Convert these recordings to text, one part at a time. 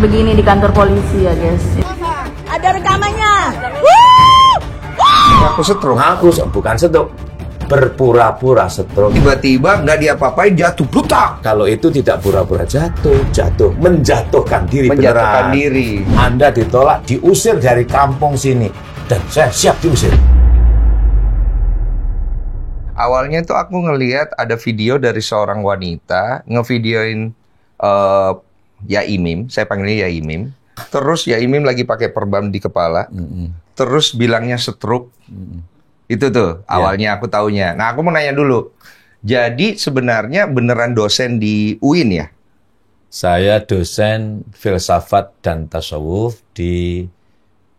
begini di kantor polisi ya guys. Ada rekamannya. Aku stroke. Ngaku bukan stroke, berpura-pura stroke. Tiba-tiba nggak diapa-apain, jatuh brutak. Kalau itu tidak pura-pura jatuh, menjatuhkan diri Menjatuhkan beneran. diri. Anda ditolak, diusir dari kampung sini, dan saya siap diusir. Awalnya tuh aku ngelihat ada video dari seorang wanita ngevideoin Yaimim, saya panggilnya Yaimim. Terus Yaimim lagi pakai perban di kepala. Terus bilangnya stroke. Itu tuh awalnya aku taunya. Nah, aku mau nanya dulu. Jadi sebenarnya beneran dosen di UIN ya? Saya dosen filsafat dan tasawuf di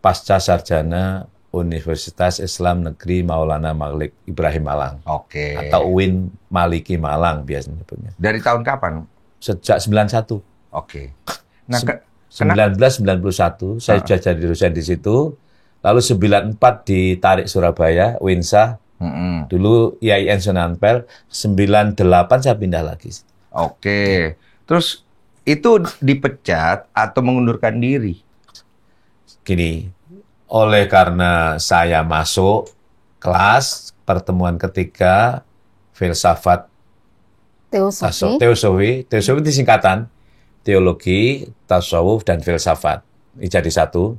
Pasca Sarjana Universitas Islam Negeri Maulana Malik Ibrahim Malang. Oke. Atau UIN Maliki Malang biasanya nyebutnya. Dari tahun kapan? Sejak 91. Oke. Nah, 1991 saya sudah jadi dosen di situ. Lalu 94 ditarik Surabaya, Winsa. Dulu IAIN Sunan Ampel. 98 saya pindah lagi. Oke. Terus itu dipecat atau mengundurkan diri? Gini, oleh karena saya masuk kelas pertemuan ketiga filsafat teosofi itu singkatan teologi, tasawuf dan filsafat. Ini jadi satu.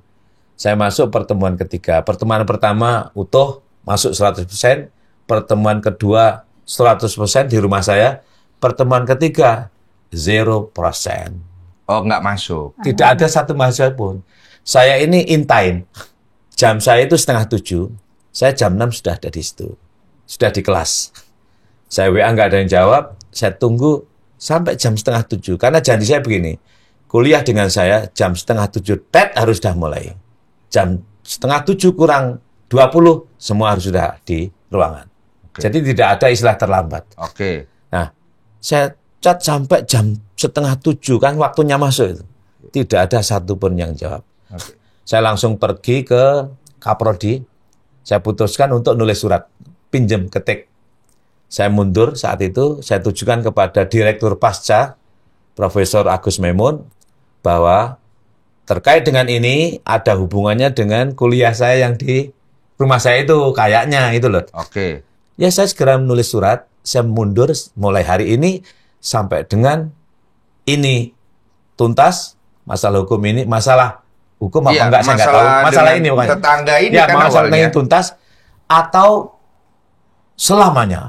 Saya masuk pertemuan ketiga. Pertemuan pertama utuh masuk 100%, pertemuan kedua 100% di rumah saya, pertemuan ketiga 0%. Oh, nggak masuk. Tidak ada satu mahasiswa pun. Saya ini in time. Jam saya itu 6:30. Saya jam 6 sudah ada di situ. Sudah di kelas. Saya WA nggak ada yang jawab. Saya tunggu sampai jam 6:30. Karena janji saya begini. Kuliah dengan saya jam 6:30 tet harus sudah mulai. Jam 6:30 kurang 20 semua harus sudah di ruangan. Jadi tidak ada istilah terlambat. Nah, saya cat sampai jam 6:30 kan waktunya masuk itu. Tidak ada satupun yang jawab. Saya langsung pergi ke Kaprodi. Saya putuskan untuk nulis surat, pinjem ketik. Saya mundur saat itu, saya tujukan kepada Direktur Pasca, Profesor Agus Memun, bahwa terkait dengan ini ada hubungannya dengan kuliah saya yang di rumah saya itu, kayaknya itu loh. Ya saya segera menulis surat, saya mundur mulai hari ini sampai dengan ini tuntas, masalah hukum ini, masalah hukum apa enggak saya enggak tahu. Masalah ini pokoknya. Tetangga ini ya, kan masalah awalnya. ini tuntas atau selamanya.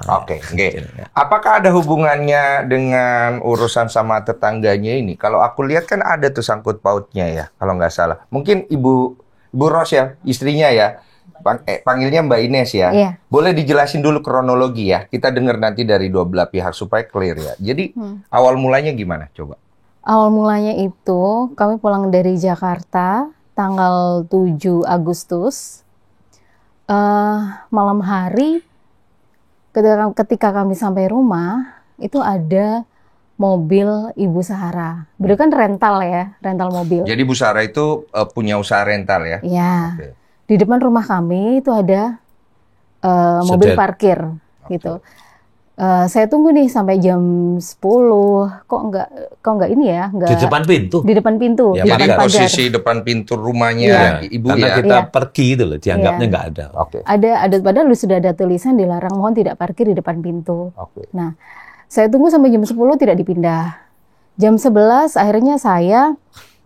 Apakah ada hubungannya dengan urusan sama tetangganya ini? Kalau aku lihat kan ada tuh sangkut pautnya ya, kalau nggak salah. Mungkin Ibu Ros ya, istrinya ya. Panggilnya Mbak Ines ya. Iya. Boleh dijelasin dulu kronologi ya. Kita dengar nanti dari dua belah pihak supaya clear ya. Jadi awal mulanya gimana? Coba. Awal mulanya itu kami pulang dari Jakarta tanggal 7 Agustus. Malam hari ketika kami sampai rumah itu ada mobil Ibu Sahara. Beliau kan rental ya, rental mobil. Jadi Bu Sarah itu punya usaha rental ya? Iya. Di depan rumah kami itu ada mobil parkir gitu. Saya tunggu nih sampai jam 10. Kok enggak ini ya? Enggak. Di depan pintu. Di depan pintu. Ya, di jadi depan posisi depan pintu rumahnya Ibu karena ya? kita pergi itu loh, dianggapnya nggak ada. Ada padahal sudah ada tulisan dilarang mohon tidak parkir di depan pintu. Nah, saya tunggu sampai jam 10 tidak dipindah. Jam 11 akhirnya saya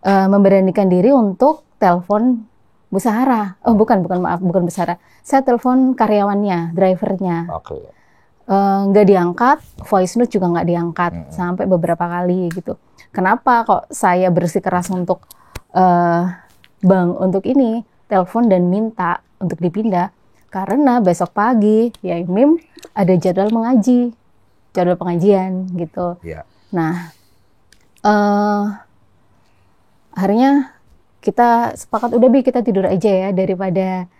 memberanikan diri untuk telepon Bu Sahara. Oh, bukan Bu Sahara. Saya telepon karyawannya, drivernya. Nggak diangkat, voice note juga nggak diangkat sampai beberapa kali gitu. Kenapa kok saya bersikeras untuk untuk ini telepon dan minta untuk dipindah? Karena besok pagi ya Mim ada jadwal mengaji, jadwal pengajian gitu. Nah, akhirnya kita sepakat udah kita tidur aja ya daripada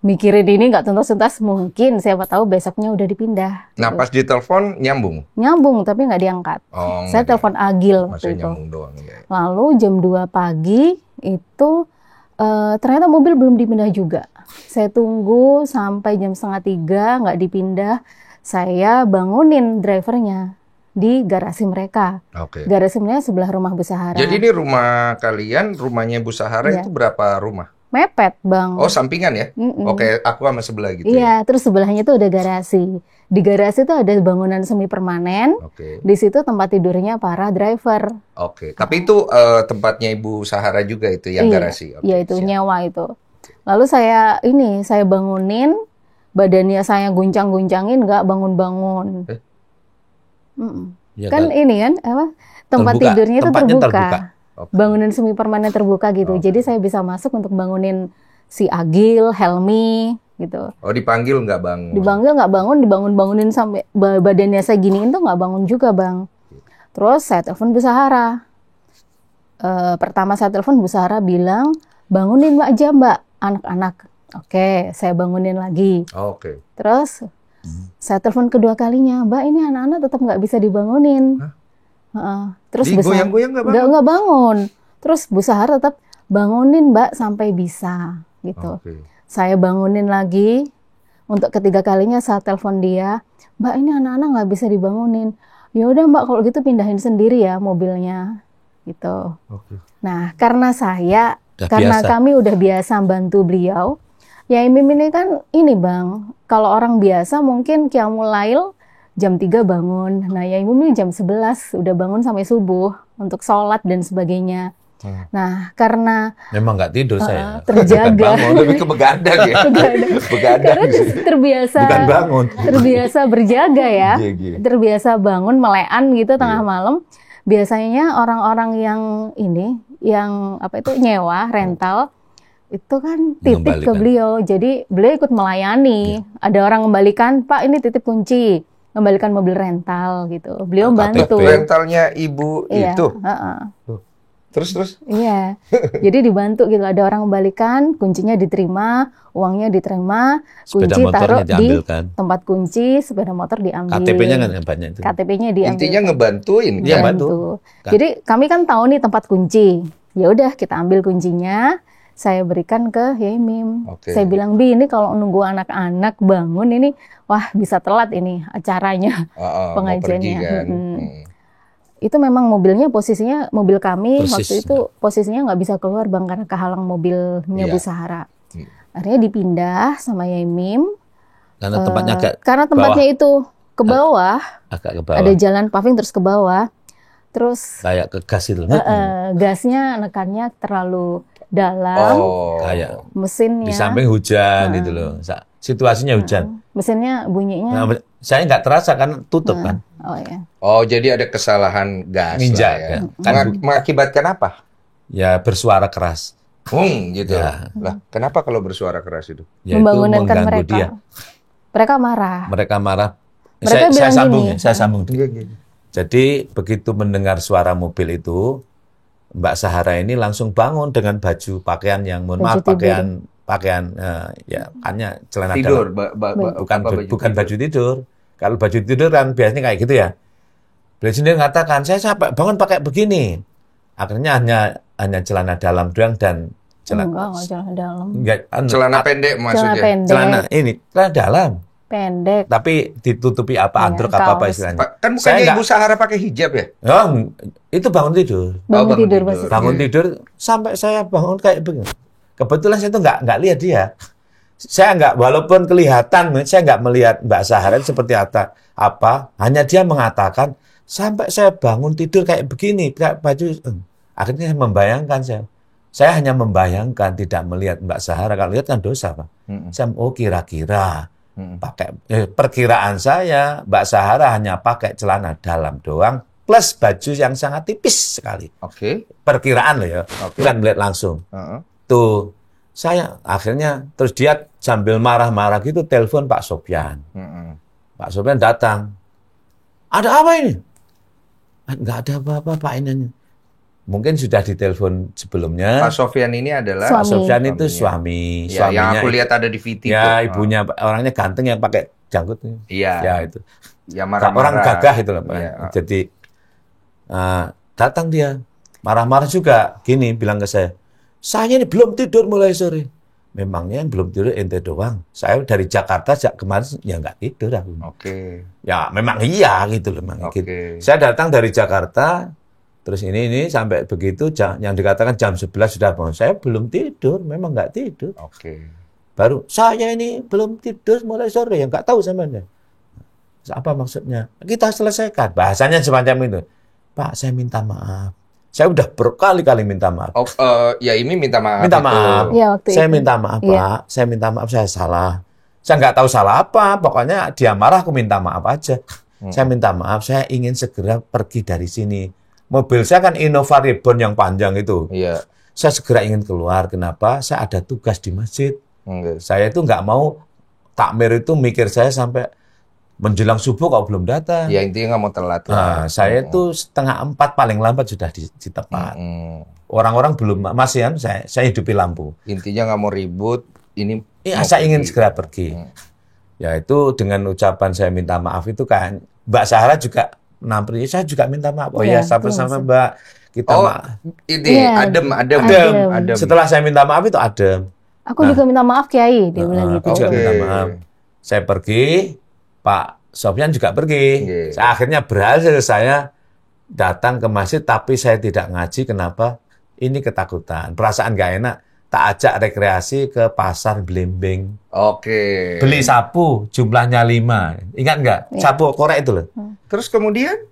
mikirin ini nggak tuntas-tuntas, mungkin siapa tahu besoknya udah dipindah. Nah gitu. pas ditelepon nyambung? Nyambung tapi nggak diangkat. Saya telepon Agil waktu itu. Doang, ya. Lalu jam 2 pagi itu ternyata mobil belum dipindah juga. Saya tunggu sampai jam 2:30 nggak dipindah. Saya bangunin drivernya. di garasi mereka. Oke. Garasi mereka sebelah rumah Bu Sahara. Jadi ini rumah kalian, rumahnya Bu Sahara Iya. itu berapa rumah? Mepet, Bang. Oh, sampingan ya? Mm-mm. Oke, aku sama sebelah gitu ya? Iya, terus sebelahnya itu ada garasi. Di garasi itu ada bangunan semi permanen. Oke. Di situ tempat tidurnya para driver. Oke. Tapi itu tempatnya Ibu Sahara juga itu yang Iya, garasi? Oke, iya itu siap. nyewa itu. Lalu saya bangunin, badannya saya guncang-guncangin, nggak bangun-bangun. Mm-mm. Ya, Kan ini kan apa? Tempat Terbuka, tidurnya itu tempatnya terbuka. terbuka. Oke. Bangunan semi permanen terbuka gitu. Oke. Jadi saya bisa masuk untuk bangunin si Agil, Helmi gitu. Oh, dipanggil nggak bangun? Dibangun nggak bangun, dibangun-bangunin sampai badannya saya giniin tuh nggak bangun juga, Bang. Terus saya telepon Bu Sahara. Pertama saya telepon Bu Sahara bilang, bangunin aja Mbak anak-anak. Oke, saya bangunin lagi. Oke. Terus saya telepon kedua kalinya, Mbak ini anak-anak tetap nggak bisa dibangunin. Terus Bu Sahara Digoyang-goyang nggak bangun? nggak bangun. Terus Bu Sahara tetap bangunin Mbak sampai bisa gitu. Oke. Saya bangunin lagi. Untuk ketiga kalinya saya telepon dia, Mbak ini anak-anak nggak bisa dibangunin. Ya udah Mbak kalau gitu pindahin sendiri ya mobilnya gitu. Oke. Nah karena Udah karena biasa. kami udah biasa bantu beliau, ya Imim ini kan ini Bang, kalau orang biasa mungkin Qiyamul Lail jam 3 bangun. Nah ya Imim ini jam 11 udah bangun sampai subuh untuk sholat dan sebagainya. Nah karena Memang nggak tidur saya. terjaga. Bukan bangun. Lebih ke begadang ya? Begadang. Karena terbiasa Bukan bangun. terbiasa berjaga ya, Iya, iya. terbiasa bangun melean gitu tengah malam. Biasanya orang-orang yang ini, yang apa itu nyewa rental itu kan titip ke Mengembalikan. beliau, jadi beliau ikut melayani. Ada orang kembalikan, Pak ini titip kunci, kembalikan mobil rental gitu. Beliau bantu. Rentalnya Ibu Iya, itu? heeh. Terus? Iya, jadi dibantu gitu. Ada orang kembalikan, kuncinya diterima, uangnya diterima, Sepeda kunci motornya taruh di diambilkan. tempat kunci, sepeda motor diambil. KTP-nya kan banyak itu. KTP-nya diambil. Intinya ngebantuin. Iya, kan? bantu. Kan. Jadi kami kan tahu nih tempat kunci. Ya udah kita ambil kuncinya, saya berikan ke Yaimim. Oke. Saya bilang, Bi ini kalau nunggu anak-anak bangun ini, wah bisa telat ini acaranya, Mau pergi pengajiannya. kan? Itu memang mobilnya posisinya, mobil kami Persis. waktu itu posisinya nggak bisa keluar Bang karena kehalang mobilnya Iya. Bu Sahara. Akhirnya dipindah sama Yaimim. Karena tempatnya agak Karena tempatnya itu ke bawah, agak ke bawah. ada jalan paving terus ke bawah. Terus Kayak ke gas itu. gasnya nekannya terlalu dalam, Oh. Kayak mesinnya. di samping hujan gitu loh. Situasinya hujan. Mesinnya bunyinya. Nah, saya nggak terasa kan tutup kan. Oh ya. Oh, jadi ada kesalahan gas Nginjak, lah ya. ya. Kan Mengakibatkan apa? Ya bersuara keras. Gitu. Ya. Lah, kenapa kalau bersuara keras itu? Yaitu Membangunkan mengganggu mereka. dia. Mereka marah. Mereka marah. Mereka saya bilang sambung, gini, saya sambung. Iya. Jadi begitu mendengar suara mobil itu, Mbak Sahara ini langsung bangun dengan baju pakaian yang mohon maaf Baju tidur. pakaian ya hanya celana Tidur, dalam. Bukan apa, bukan baju tidur. Kalau baju tidur kan biasanya kayak gitu ya. Beliau sendiri mengatakan saya sampai bangun pakai begini. Akhirnya hanya celana dalam doang dan Enggak celana dalam. Celana pendek maksudnya. Celana pendek. Celana dalam. Pendek. Tapi ditutupi apa Iya, androk apa kaos. istilahnya. Kan Saya bukannya nggak- Ibu Sahara pakai hijab ya? Oh, itu bangun tidur. Bangun bangun tidur tidur. pasti. Bangun tidur sampai saya bangun kayak begini. Kebetulan saya tuh nggak lihat dia. Saya nggak, walaupun kelihatan, saya nggak melihat Mbak Sahara seperti apa. Hanya dia mengatakan sampai saya bangun tidur kayak begini, kayak baju. Akhirnya saya membayangkan saya hanya membayangkan, tidak melihat Mbak Sahara. Kalau lihat kan dosa, Pak. Saya kira-kira pakai perkiraan saya Mbak Sahara hanya pakai celana dalam doang plus baju yang sangat tipis sekali. Oke. Perkiraan loh ya, Oke. bukan melihat langsung. Heeh. Tuh, saya akhirnya terus dia sambil marah-marah gitu telepon Pak Sopyan. Pak Sopyan datang. Ada apa ini? Nggak ada apa-apa Pak ini. Mungkin sudah ditelepon sebelumnya. Pak Sofyan ini adalah Pak Suami. Sopyan itu suami, Ya, yang suaminya. aku lihat ada di VT Ya, tuh. ibunya orangnya ganteng yang pakai janggut. Iya. Ya itu. Ya marah-marah. Orang gagah itu loh, Pak. Iya. Jadi datang dia marah-marah juga. Gini bilang ke saya ini belum tidur mulai sore. memangnya yang belum tidur ente doang. Saya dari Jakarta sejak kemarin ya nggak tidur aku. Oke. Ya memang iya gitu loh. Memang Oke. gitu. Saya datang dari Jakarta, terus ini sampai begitu yang dikatakan jam 11 sudah bangun. Saya belum tidur, memang nggak tidur. Oke. Baru saya ini belum tidur mulai sore, yang nggak tahu sampean. Apa maksudnya? Kita selesaikan. Bahasanya semacam itu. Pak, saya minta maaf. Saya udah berkali-kali minta maaf. Oh, ya ini minta maaf. Minta itu. maaf. Iya, waktu Saya itu. minta maaf, Iya. Pak. Saya minta maaf, saya salah. Saya nggak tahu salah apa. Pokoknya dia marah, aku minta maaf aja. Saya minta maaf, saya ingin segera pergi dari sini. Mobil saya kan Innova Reborn yang panjang itu. Iya. Saya segera ingin keluar. Kenapa? Saya ada tugas di masjid. Saya itu nggak mau takmir itu mikir saya sampai menjelang subuh kok belum datang. Ya intinya nggak mau telat. Nah, saya itu 3:30 paling lambat sudah di tempat. Orang-orang belum masih kan, saya hidupi lampu. Intinya nggak mau ribut. Ini. Iya, saya ingin segera pergi. Ya itu dengan ucapan saya minta maaf itu kan Mbak Sahara juga nampri. Saya juga minta maaf. Oh ya, sama-sama Mbak. Kita ini Iya, adem. Setelah saya minta maaf itu adem. Aku juga minta maaf Kiai, dia bilang gitu. Aku juga minta maaf. Saya pergi, Pak Sofyan juga pergi. Saya akhirnya berhasil saya datang ke masjid, tapi saya tidak ngaji. Kenapa? Ini ketakutan. Perasaan nggak enak. Tak ajak rekreasi ke pasar Blimbing. Oke. Beli sapu, jumlahnya 5. Ingat nggak? Sapu korek itu loh. Terus kemudian?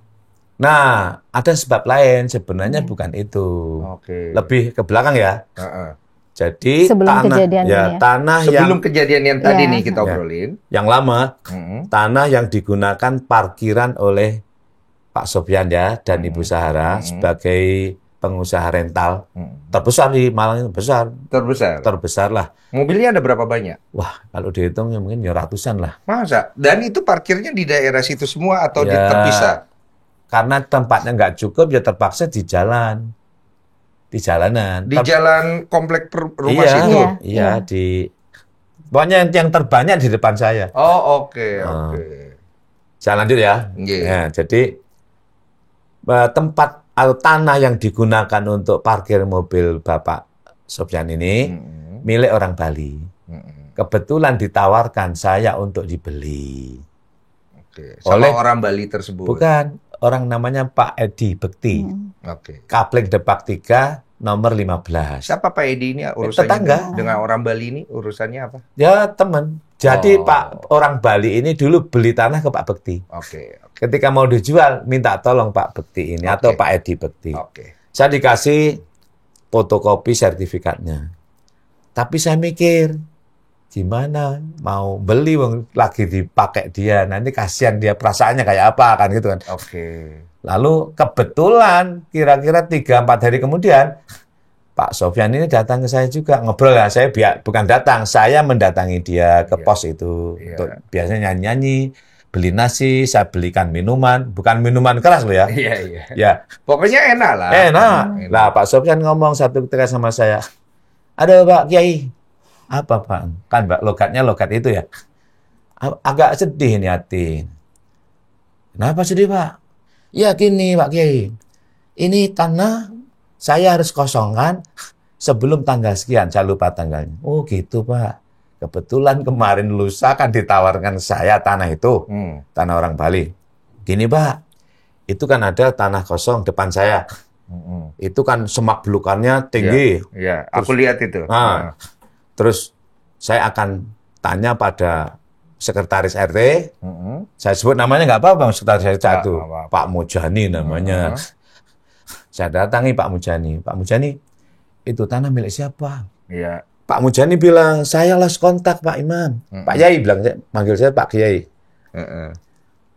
Nah, ada sebab lain. Sebenarnya bukan itu. Oke. Lebih ke belakang ya. Heeh. Jadi Sebelum kejadian ini ya. tanah Sebelum yang kejadian yang tadi Ya. nih kita obrolin. yang lama, tanah yang digunakan parkiran oleh Pak Sofyan ya dan Ibu Sahara sebagai pengusaha rental terbesar di Malang itu terbesar lah. Mobilnya ada berapa banyak? Wah, kalau dihitung ya mungkin ya ratusan lah. Masa? Dan itu parkirnya di daerah situ semua atau Ya, terpisah? Karena tempatnya nggak cukup ya terpaksa di jalanan. Di jalanan. Di jalan komplek rumah situ? Iya, di pokoknya yang terbanyak di depan saya. Oh, oke. Saya lanjut ya. Nggih. Ya, jadi tempat atau tanah yang digunakan untuk parkir mobil Bapak Sofyan ini milik orang Bali. Kebetulan ditawarkan saya untuk dibeli. Oke. Sama Oleh orang Bali tersebut? Bukan, orang namanya Pak Edi Bekti. Oke. Kapling Depak 3, nomor 15. Siapa Pak Edi ini urusannya? Tetangga. Dengan orang Bali ini urusannya apa? Ya, teman. Jadi Pak orang Bali ini dulu beli tanah ke Pak Bekti. Oke. Ketika mau dijual, minta tolong Pak Bekti ini atau Pak Edi Bekti. Oke. Saya dikasih fotokopi sertifikatnya. Tapi saya mikir, gimana mau beli lagi dipakai dia, nanti kasihan dia perasaannya kayak apa kan gitu kan. Oke. Lalu kebetulan kira-kira 3-4 hari kemudian Pak Sofyan ini datang ke saya juga ngobrol ya. Saya bukan datang, saya mendatangi dia ke pos itu. Untuk biasanya nyanyi-nyanyi, beli nasi, saya belikan minuman, bukan minuman keras loh ya. Iya. Ya, Pokoknya enak lah. enak. Lah Pak Sofyan ngomong satu ketika sama saya, "Ada Pak Kiai." "Apa Pak?" Kan Pak logatnya logat itu ya. "Agak sedih nih hati." "Kenapa sedih Pak?" "Ya gini Pak Kiai, ini tanah saya harus kosongkan sebelum tanggal sekian, saya lupa tanggalnya." "Oh gitu Pak. Kebetulan kemarin lusa kan ditawarkan saya tanah itu, tanah orang Bali. Gini Pak, itu kan ada tanah kosong depan saya. Itu kan semak belukannya tinggi. Iya, aku lihat itu. Nah, terus saya akan tanya pada sekretaris RT, saya sebut namanya nggak apa-apa, sekretaris RT itu, Pak Mujani namanya. Saya datangi Pak Mujani. "Pak Mujani, itu tanah milik siapa?" Iya. Pak Mujani bilang, "Saya lost kontak Pak Imam." Pak Yai bilang, manggil saya Pak Kiai.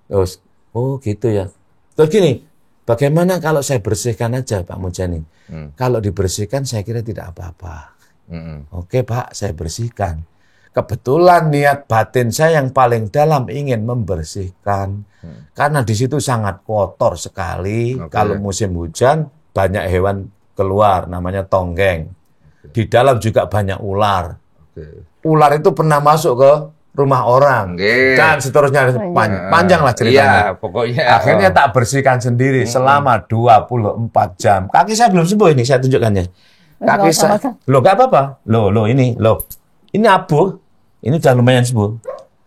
Terus, oh gitu ya. Terus gini, bagaimana kalau saya bersihkan aja Pak Mujani? Kalau dibersihkan saya kira tidak apa-apa. Oke Pak, saya bersihkan. Kebetulan niat batin saya yang paling dalam ingin membersihkan. Karena di situ sangat kotor sekali. Kalau musim hujan, banyak hewan keluar, namanya tonggeng. Di dalam juga banyak ular. Ular itu pernah masuk ke rumah orang. Dan seterusnya, panjang lah ceritanya. Iya, pokoknya. Akhirnya tak bersihkan sendiri selama 24 jam. Kaki saya belum sembuh ini, saya tunjukkannya. Kaki saya, loh gak apa-apa. Loh ini, loh. Ini abu, ini udah lumayan sembuh.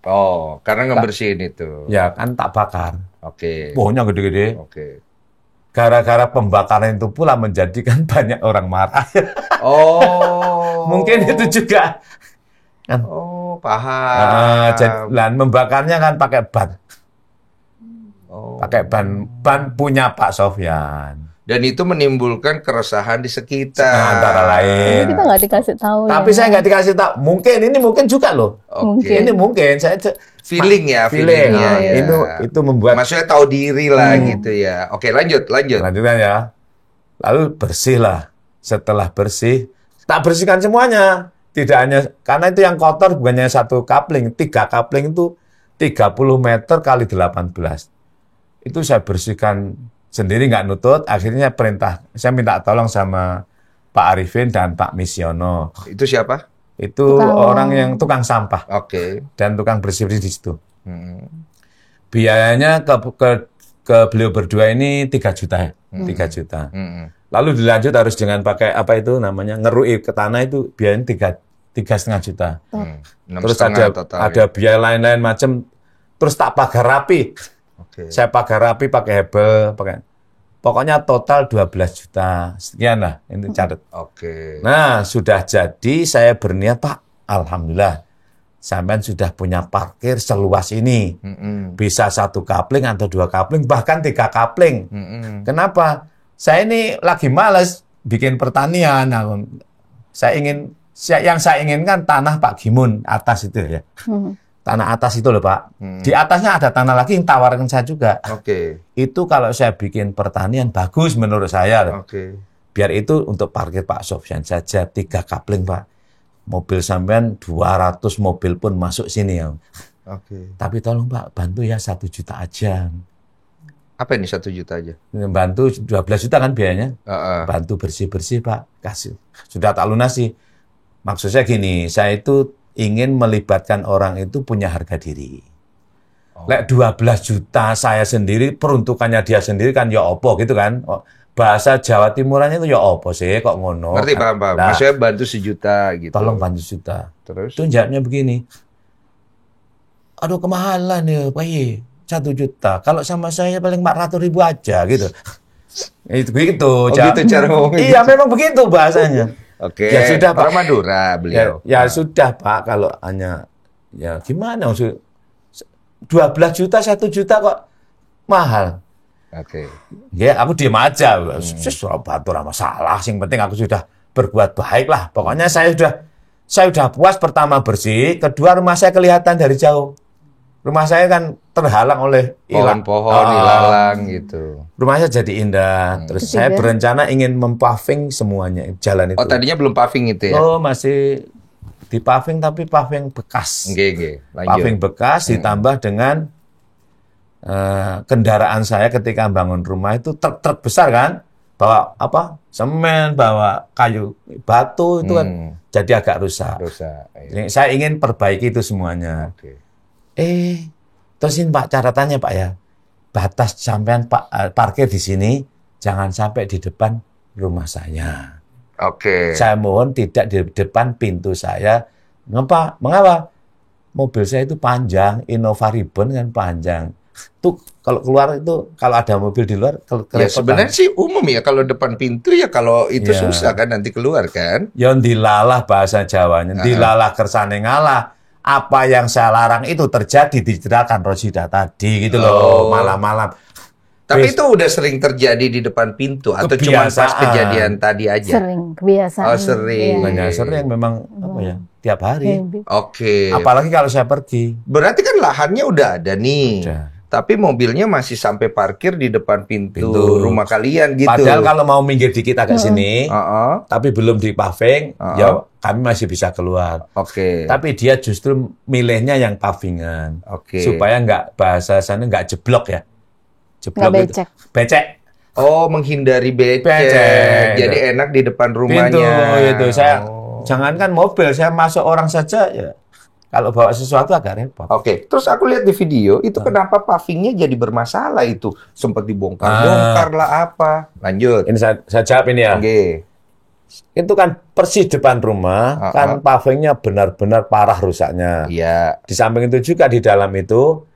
Oh, karena ngebersihin itu. Ya kan tak bakar. Oke. Pohonnya gede-gede. Oke. Gara-gara pembakaran itu pula menjadikan banyak orang marah. Oh. Mungkin itu juga. Kan? Oh, paham. Dan membakarnya kan pakai ban. Oh. Pakai ban punya Pak Sofyan. Dan itu menimbulkan keresahan di sekitar. Antara lain. Ini kita nggak dikasih tahu. Tapi saya nggak dikasih tahu. Ini mungkin juga loh. Oke. Ini mungkin saya Feeling ya, feeling. feelingnya ya. Itu membuat. Maksudnya tahu diri lah gitu ya. Oke, lanjut. Lanjutkan ya. Lalu bersih lah. Setelah bersih, tak bersihkan semuanya. Tidak hanya karena itu yang kotor bukannya 1 kapling, 3 kapling itu 30 meter kali 18. Itu saya bersihkan sendiri nggak nutut. Akhirnya saya minta tolong sama Pak Arifin dan Pak Misiono. Itu siapa? Itu orang yang tukang sampah. Oke. Dan tukang bersih-bersih di situ. Biayanya ke beliau berdua ini 3 juta ya. 3 juta. Lalu dilanjut harus dengan pakai apa itu namanya ngerui ke tanah itu biayanya 3,5 juta. Terus ada biaya lain-lain macam. Terus tak pagar rapi. Saya pagar rapi pakai hebel, pokoknya total 12 juta. Sekian lah, ini catat. Oke. Nah, sudah jadi saya berniat, Pak, alhamdulillah. Sampean sudah punya parkir seluas ini. Bisa 1 kapling atau 2 kapling, bahkan 3 kapling. Kenapa? Saya ini lagi malas bikin pertanian. Yang saya inginkan tanah Pak Gimun atas itu ya. Tanah atas itu loh Pak. Di atasnya ada tanah lagi yang tawarkan saya juga. Oke. Itu kalau saya bikin pertanian bagus menurut saya. Oke. Biar itu untuk parkir Pak Sofyan saja 3 kapling Pak. Mobil sampean 200 mobil pun masuk sini ya. Oke. Tapi tolong Pak bantu ya 1 juta aja. Apa ini 1 juta aja? Bantu 12 juta kan biayanya. Bantu bersih-bersih Pak. Kasih. Sudah tak lunasi. Maksud saya gini, saya itu ingin melibatkan orang itu punya harga diri. Lek 12 juta saya sendiri, peruntukannya dia sendiri kan ya opo gitu kan. Bahasa Jawa Timurannya itu ya opo sih kok ngono. Ngerti paham. Nah, maksudnya bantu 1 juta gitu. tolong bantu 1 juta. Terus? Itu jawabnya begini. Aduh kemahalan ya Pak Ye, 1 juta. Kalau sama saya paling 400.000 aja gitu. Itu begitu. Gitu cara ngomongnya. Iya memang begitu bahasanya. Oke. Ya sudah Pak. Orang Madura beliau. Ya sudah Pak, kalau hanya ya gimana maksud 12 juta 1 juta kok mahal. Oke. Ya aku diem aja. Batu ora masalah, yang penting aku sudah berbuat baik lah. Pokoknya saya sudah puas pertama bersih, kedua rumah saya kelihatan dari jauh. Rumah saya kan terhalang oleh pohon-pohon, ilalang gitu. Rumah saya jadi indah. Terus saya berencana ingin mempaving semuanya jalan itu. Oh, tadinya belum paving itu ya? Oh, masih di paving tapi paving bekas. Lanjut. Paving bekas ditambah dengan kendaraan saya ketika bangun rumah itu truk besar kan, bawa semen, bawa kayu, batu itu kan jadi agak rusak. Jadi, saya ingin perbaiki itu semuanya. Terusin Pak catatannya Pak ya, batas sampean Pak parkir di sini jangan sampai di depan rumah saya. Saya mohon tidak di depan pintu saya. Mengapa? Mobil saya itu panjang, Innova Ribbon kan panjang. Tuh kalau keluar itu kalau ada mobil di luar ya sebenarnya sih umum ya kalau depan pintu ya kalau itu susah kan nanti keluar kan. Ya dilalah bahasa Jawanya, dilalah kersane ngalah. Apa yang saya larang itu terjadi di Jerakan Rosida tadi gitu loh malam-malam. Tapi itu udah sering terjadi di depan pintu atau cuma pas kejadian tadi aja? Sering, kebiasaan. Oh sering. Banyak sering memang tiap hari. Oke. Apalagi kalau saya pergi. Berarti kan lahannya udah ada nih. Udah. Tapi mobilnya masih sampai parkir di depan pintu rumah kalian gitu. Padahal kalau mau minggir dikit agak sini, tapi belum di paving, ya kami masih bisa keluar. Tapi dia justru milihnya yang pavingan. Supaya nggak bahasa sana nggak jeblok ya. Jeblok nggak becek. Becek. Oh, menghindari becek. Jadi enak di depan rumahnya. Pintu itu saya jangankan mobil, saya masuk orang saja ya. Kalau bawa sesuatu agak repot. Terus aku lihat di video, itu kenapa pavingnya jadi bermasalah itu? Sempat dibongkar-bongkar lah apa. Lanjut. Ini saya jawab ini ya. Itu kan persis depan rumah, kan pavingnya benar-benar parah rusaknya. Iya. Di samping itu juga di dalam itu,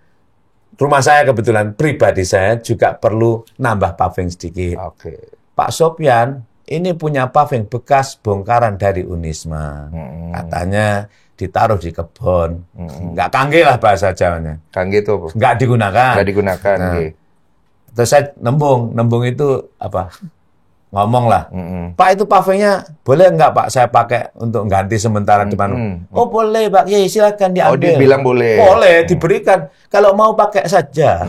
rumah saya kebetulan pribadi saya juga perlu nambah paving sedikit. Oke. Pak Sopyan ini punya paving bekas bongkaran dari Unisma. Katanya ditaruh di kebun. Nggak kangge lah bahasa Jawanya. Kangge itu apa? Nggak digunakan. Nggak digunakan. Nah. nggih. Terus saya nembung itu apa? Ngomong lah. Pak, itu pavingnya boleh nggak Pak saya pakai untuk ganti sementara depan? Oh boleh Pak, ya silakan diambil. Oh, dia bilang boleh. Boleh, diberikan. Kalau mau pakai saja.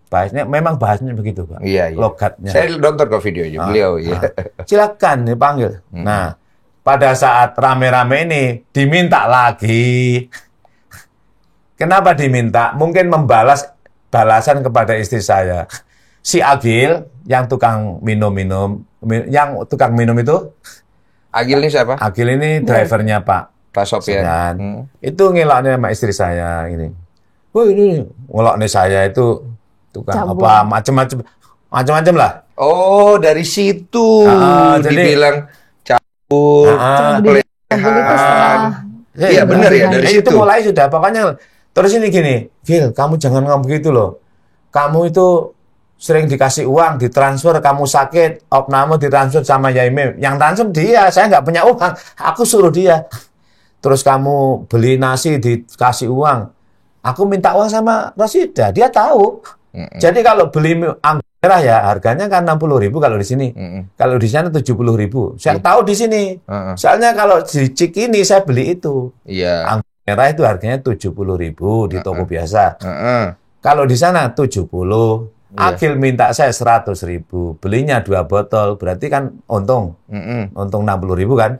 Bahasnya memang bahasanya begitu Pak. Iya, iya. Logatnya. Saya nonton kok videonya beliau. Iya. Silakan dipanggil. Nah, pada saat rame-rame ini diminta lagi. Kenapa diminta? Mungkin balasan kepada istri saya. Si Agil yang tukang minum-minum, yang tukang minum itu, Agil ini siapa? Agil ini drivernya Pak Sopyan. Sopyan. Itu ngeloknya sama istri saya ini. Oh ini ngeloknya saya itu tukang Cabul. apa macam-macam lah. Oh, dari situ Jadi dibilang cabul, Cabul itu pelecehan. Iya, benar ya, dari itu situ. mulai sudah. Pokoknya terus ini gini, Gil, kamu jangan ngomong begitu loh. Kamu itu sering dikasih uang, ditransfer, kamu sakit, opname ditransfer sama Yaimim. Yang transfer dia, saya nggak punya uang, aku suruh dia. Terus kamu beli nasi, dikasih uang. Aku minta uang sama Rosida, dia tahu. Jadi kalau beli anggur merah ya, harganya kan 60.000 kalau di sini. Kalau di sana 70.000. Saya tahu di sini. Soalnya kalau di Cikini saya beli itu. Iya. Anggur merah itu harganya 70.000 di toko biasa. Kalau di sana 70. Agil minta saya 100.000, belinya 2 botol, berarti kan untung 60.000 kan.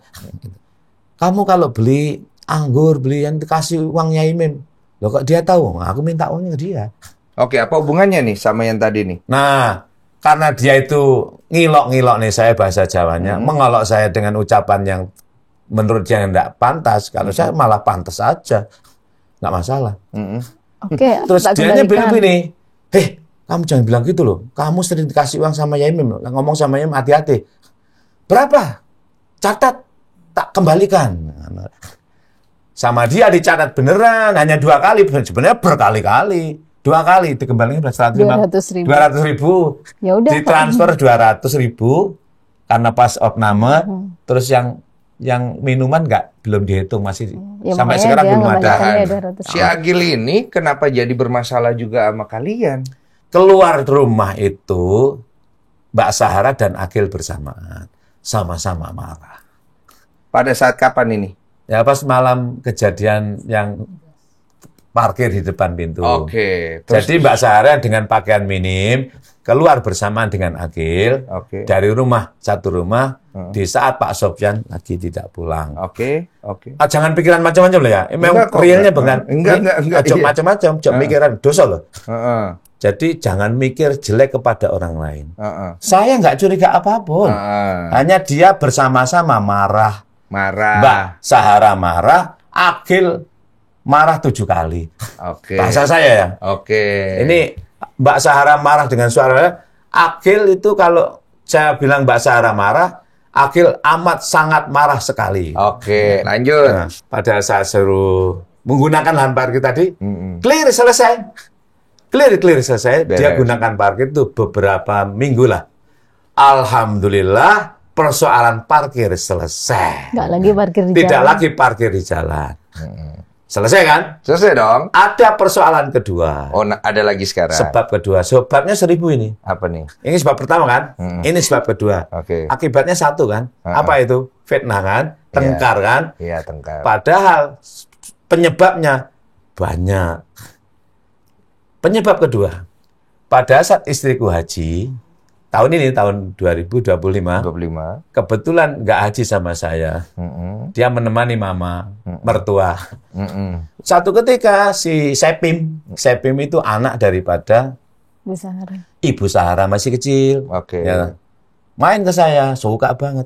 Kamu kalau beli anggur, beli yang dikasih uang Yaimim, loh kok dia tahu? Aku minta uangnya ke dia. Oke, apa hubungannya nih sama yang tadi nih? Nah, karena dia itu ngilok-ngilok nih saya bahasa Jawanya, mengolok saya dengan ucapan yang menurut dia tidak pantas, kalau saya malah pantas aja, nggak masalah. Oke, Terus tak dia kembalikan. begini, kamu jangan bilang gitu loh. Kamu sering dikasih uang sama Yaimim. Ngomong sama Yaimim, hati-hati. Berapa? Catat. Tak kembalikan. Sama dia dicatat beneran. Hanya 2 kali. Sebenarnya berkali-kali. 2 kali. Dikembalikan 200.000. 200.000. Ya udah, Ditransfer 200.000. Karena pas opname. Terus yang minuman belum dihitung. Masih Ya, sampai makanya sekarang dia belum ada. ngembalikannya 200.000. Si Agil ini kenapa jadi bermasalah juga sama kalian? Keluar rumah itu, Mbak Sahara dan Agil bersamaan. Sama-sama marah. Pada saat kapan ini? Ya pas malam kejadian yang parkir di depan pintu. Oke. Jadi Mbak Sahara dengan pakaian minim, keluar bersamaan dengan Agil. Oke. Dari rumah, satu rumah, di saat Pak Sopyan lagi tidak pulang. Oke. Jangan pikiran macam-macam loh ya. Memang Enggak kok, realnya enggak. benar. Enggak, Jok iya. macam-macam, jok pikiran. Dosa loh. Heeh. Jadi jangan mikir jelek kepada orang lain. Heeh. Saya nggak curiga apapun. Hanya dia bersama-sama marah. Marah. Mbak Sahara marah, Agil marah 7 kali. Oke. Bahasa saya ya. Oke. Ini Mbak Sahara marah dengan suara. Agil itu kalau saya bilang Mbak Sahara marah, Agil amat sangat marah sekali. Oke, lanjut. Nah, pada saat suruh menggunakan lahan parkir tadi, clear selesai. Clear selesai. Dia Beres. gunakan parkir itu beberapa minggu lah. Alhamdulillah persoalan parkir selesai. Nggak lagi parkir di Tidak jalan. lagi parkir di jalan. Selesai kan? Selesai dong. Ada persoalan kedua. Oh, ada lagi sekarang. Sebab kedua. Sebabnya 1000 ini. Apa nih? Ini sebab pertama kan? Ini sebab kedua. Oke. Akibatnya 1 kan? Apa itu? Fitnah kan? Tengkar kan? Iya, tengkar. Padahal penyebabnya banyak. Penyebab kedua. Pada saat istriku haji, tahun ini, tahun 2025, 25. kebetulan nggak haji sama saya. Dia menemani mama, mertua. Satu ketika si Sepim itu anak daripada Bu Sahara. Ibu Sahara masih kecil. Oke. Ya. Main ke saya, suka banget.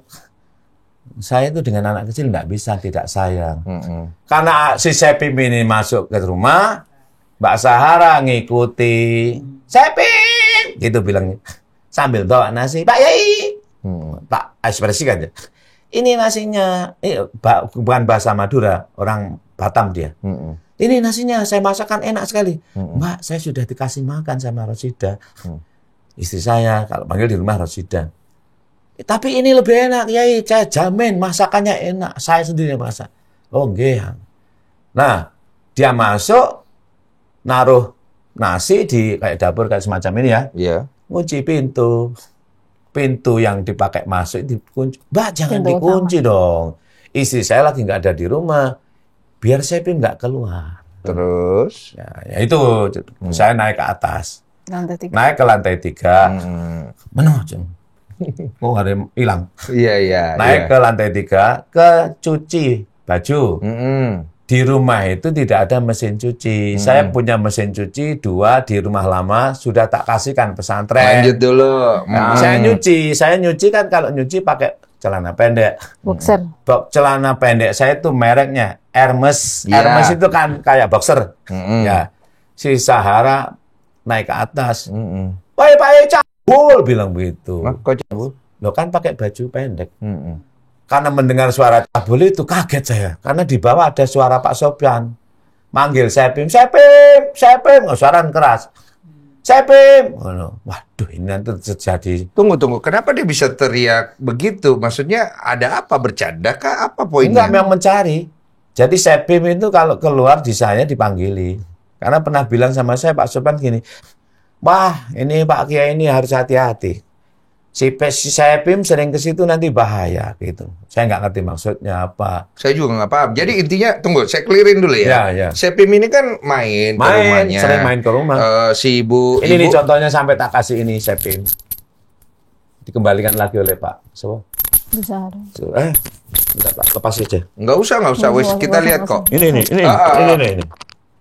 Saya itu dengan anak kecil nggak bisa tidak sayang. Karena si Sepim ini masuk ke rumah, Mbak Sahara ngikuti. Sepim! Gitu bilangnya. Sambil bawa nasi. Pak Yai! Tak ekspresikan ya. ini nasinya, bukan bahasa Madura, orang Batam dia. Ini nasinya saya masakan enak sekali. Mbak, saya sudah dikasih makan sama Rosida. Istri saya, kalau panggil di rumah Rosida. Tapi ini lebih enak, Yai. Saya jamin masakannya enak. Saya sendiri yang masak. Oh, nggih. Nah, dia masuk, naruh nasi di kayak dapur kayak semacam ini ya. Iya. Kunci pintu. Pintu yang dipakai masuk dikunci. Mbak, jangan Pintu dikunci dong. Istri saya lagi nggak ada di rumah. Biar Sepim nggak keluar. Terus? Ya itu saya naik ke atas. Lantai 3. Naik ke lantai 3. Oh, ada yang hilang. Iya. Naik ke lantai 3, ke cuci baju. Di rumah itu tidak ada mesin cuci. Saya punya mesin cuci 2 di rumah lama, sudah tak kasihkan pesantren. Lanjut dulu. Nah, saya nyuci kan kalau nyuci pakai celana pendek. Boxer. Celana pendek saya itu mereknya Hermes. Ya. Hermes itu kan kayak boxer. Ya. Si Sahara naik ke atas. Baik, cabul bilang begitu. Kok cabul? Lo kan pakai baju pendek. Karena mendengar suara cabul itu kaget saya. Karena di bawah ada suara Pak Sopyan. Manggil Sepim. Oh, suara keras. Sepim. Oh, waduh, ini nanti terjadi. Tunggu. Kenapa dia bisa teriak begitu? Maksudnya ada apa? Bercanda kah? Apa poinnya? Enggak, memang mencari. Jadi Sepim itu kalau keluar di saya dipanggili. Karena pernah bilang sama saya Pak Sopyan gini, wah ini Pak Kiai ini harus hati-hati. Si Sepim sering ke situ nanti bahaya gitu. Saya nggak ngerti maksudnya apa. Saya juga nggak paham. Jadi intinya, tunggu, saya clearin dulu ya. Ya. Sepim ini kan main ke rumahnya. Sering main ke rumah. Si ibu. Ini nih contohnya sampai tak kasih ini Sepim. Dikembalikan lagi oleh Pak. So, Besar. bentar, Pak, lepas aja. Nggak usah. Wes, kita lihat kok. Ini.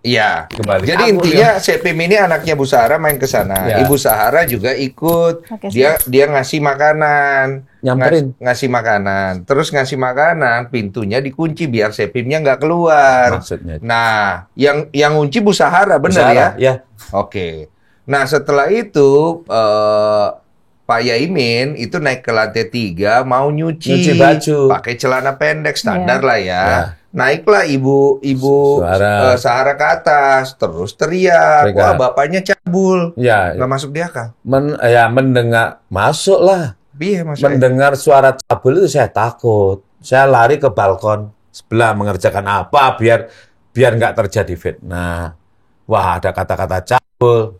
Iya. Kembali. Jadi intinya Sepim ini anaknya Bu Sahara main ke sana. Ya. Ibu Sahara juga ikut. Oke, Dia ngasih makanan. Nyamperin. Ngasih makanan. Terus ngasih makanan, pintunya dikunci biar Sepimnya nggak keluar. Maksudnya. Nah, yang ngunci Bu Sahara, benar Sahara, ya? ya. Oke. Nah, setelah itu Pak Yaimin itu naik ke lantai 3 mau nyuci baju. pakai celana pendek standar lah ya. Ya. Naiklah ibu Sahara ke atas, terus teriak, wah bapaknya cabul, Ya. nggak masuk di akal. Mendengar masuk lah. Iya maksudnya. Mendengar suara cabul itu saya takut. Saya lari ke balkon sebelah mengerjakan apa biar nggak terjadi fitnah. Wah, ada kata-kata cabul.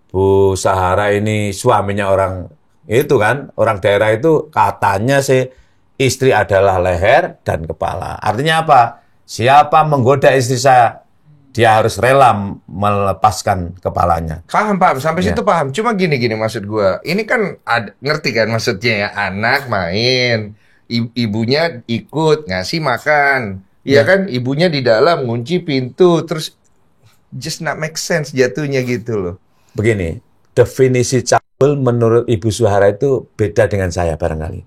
Bu Sahara ini suaminya orang itu kan, orang daerah itu katanya sih istri adalah leher dan kepala. Artinya apa? Siapa menggoda istri saya, dia harus rela melepaskan kepalanya. Paham. Sampai situ paham. Cuma gini maksud gua. Ini kan ngerti kan maksudnya ya, anak main, ibunya ikut ngasih makan. Iya kan, ibunya di dalam ngunci pintu, terus just not make sense jatuhnya gitu loh. Begini, definisi cabul menurut Ibu Suhara itu beda dengan saya barangkali.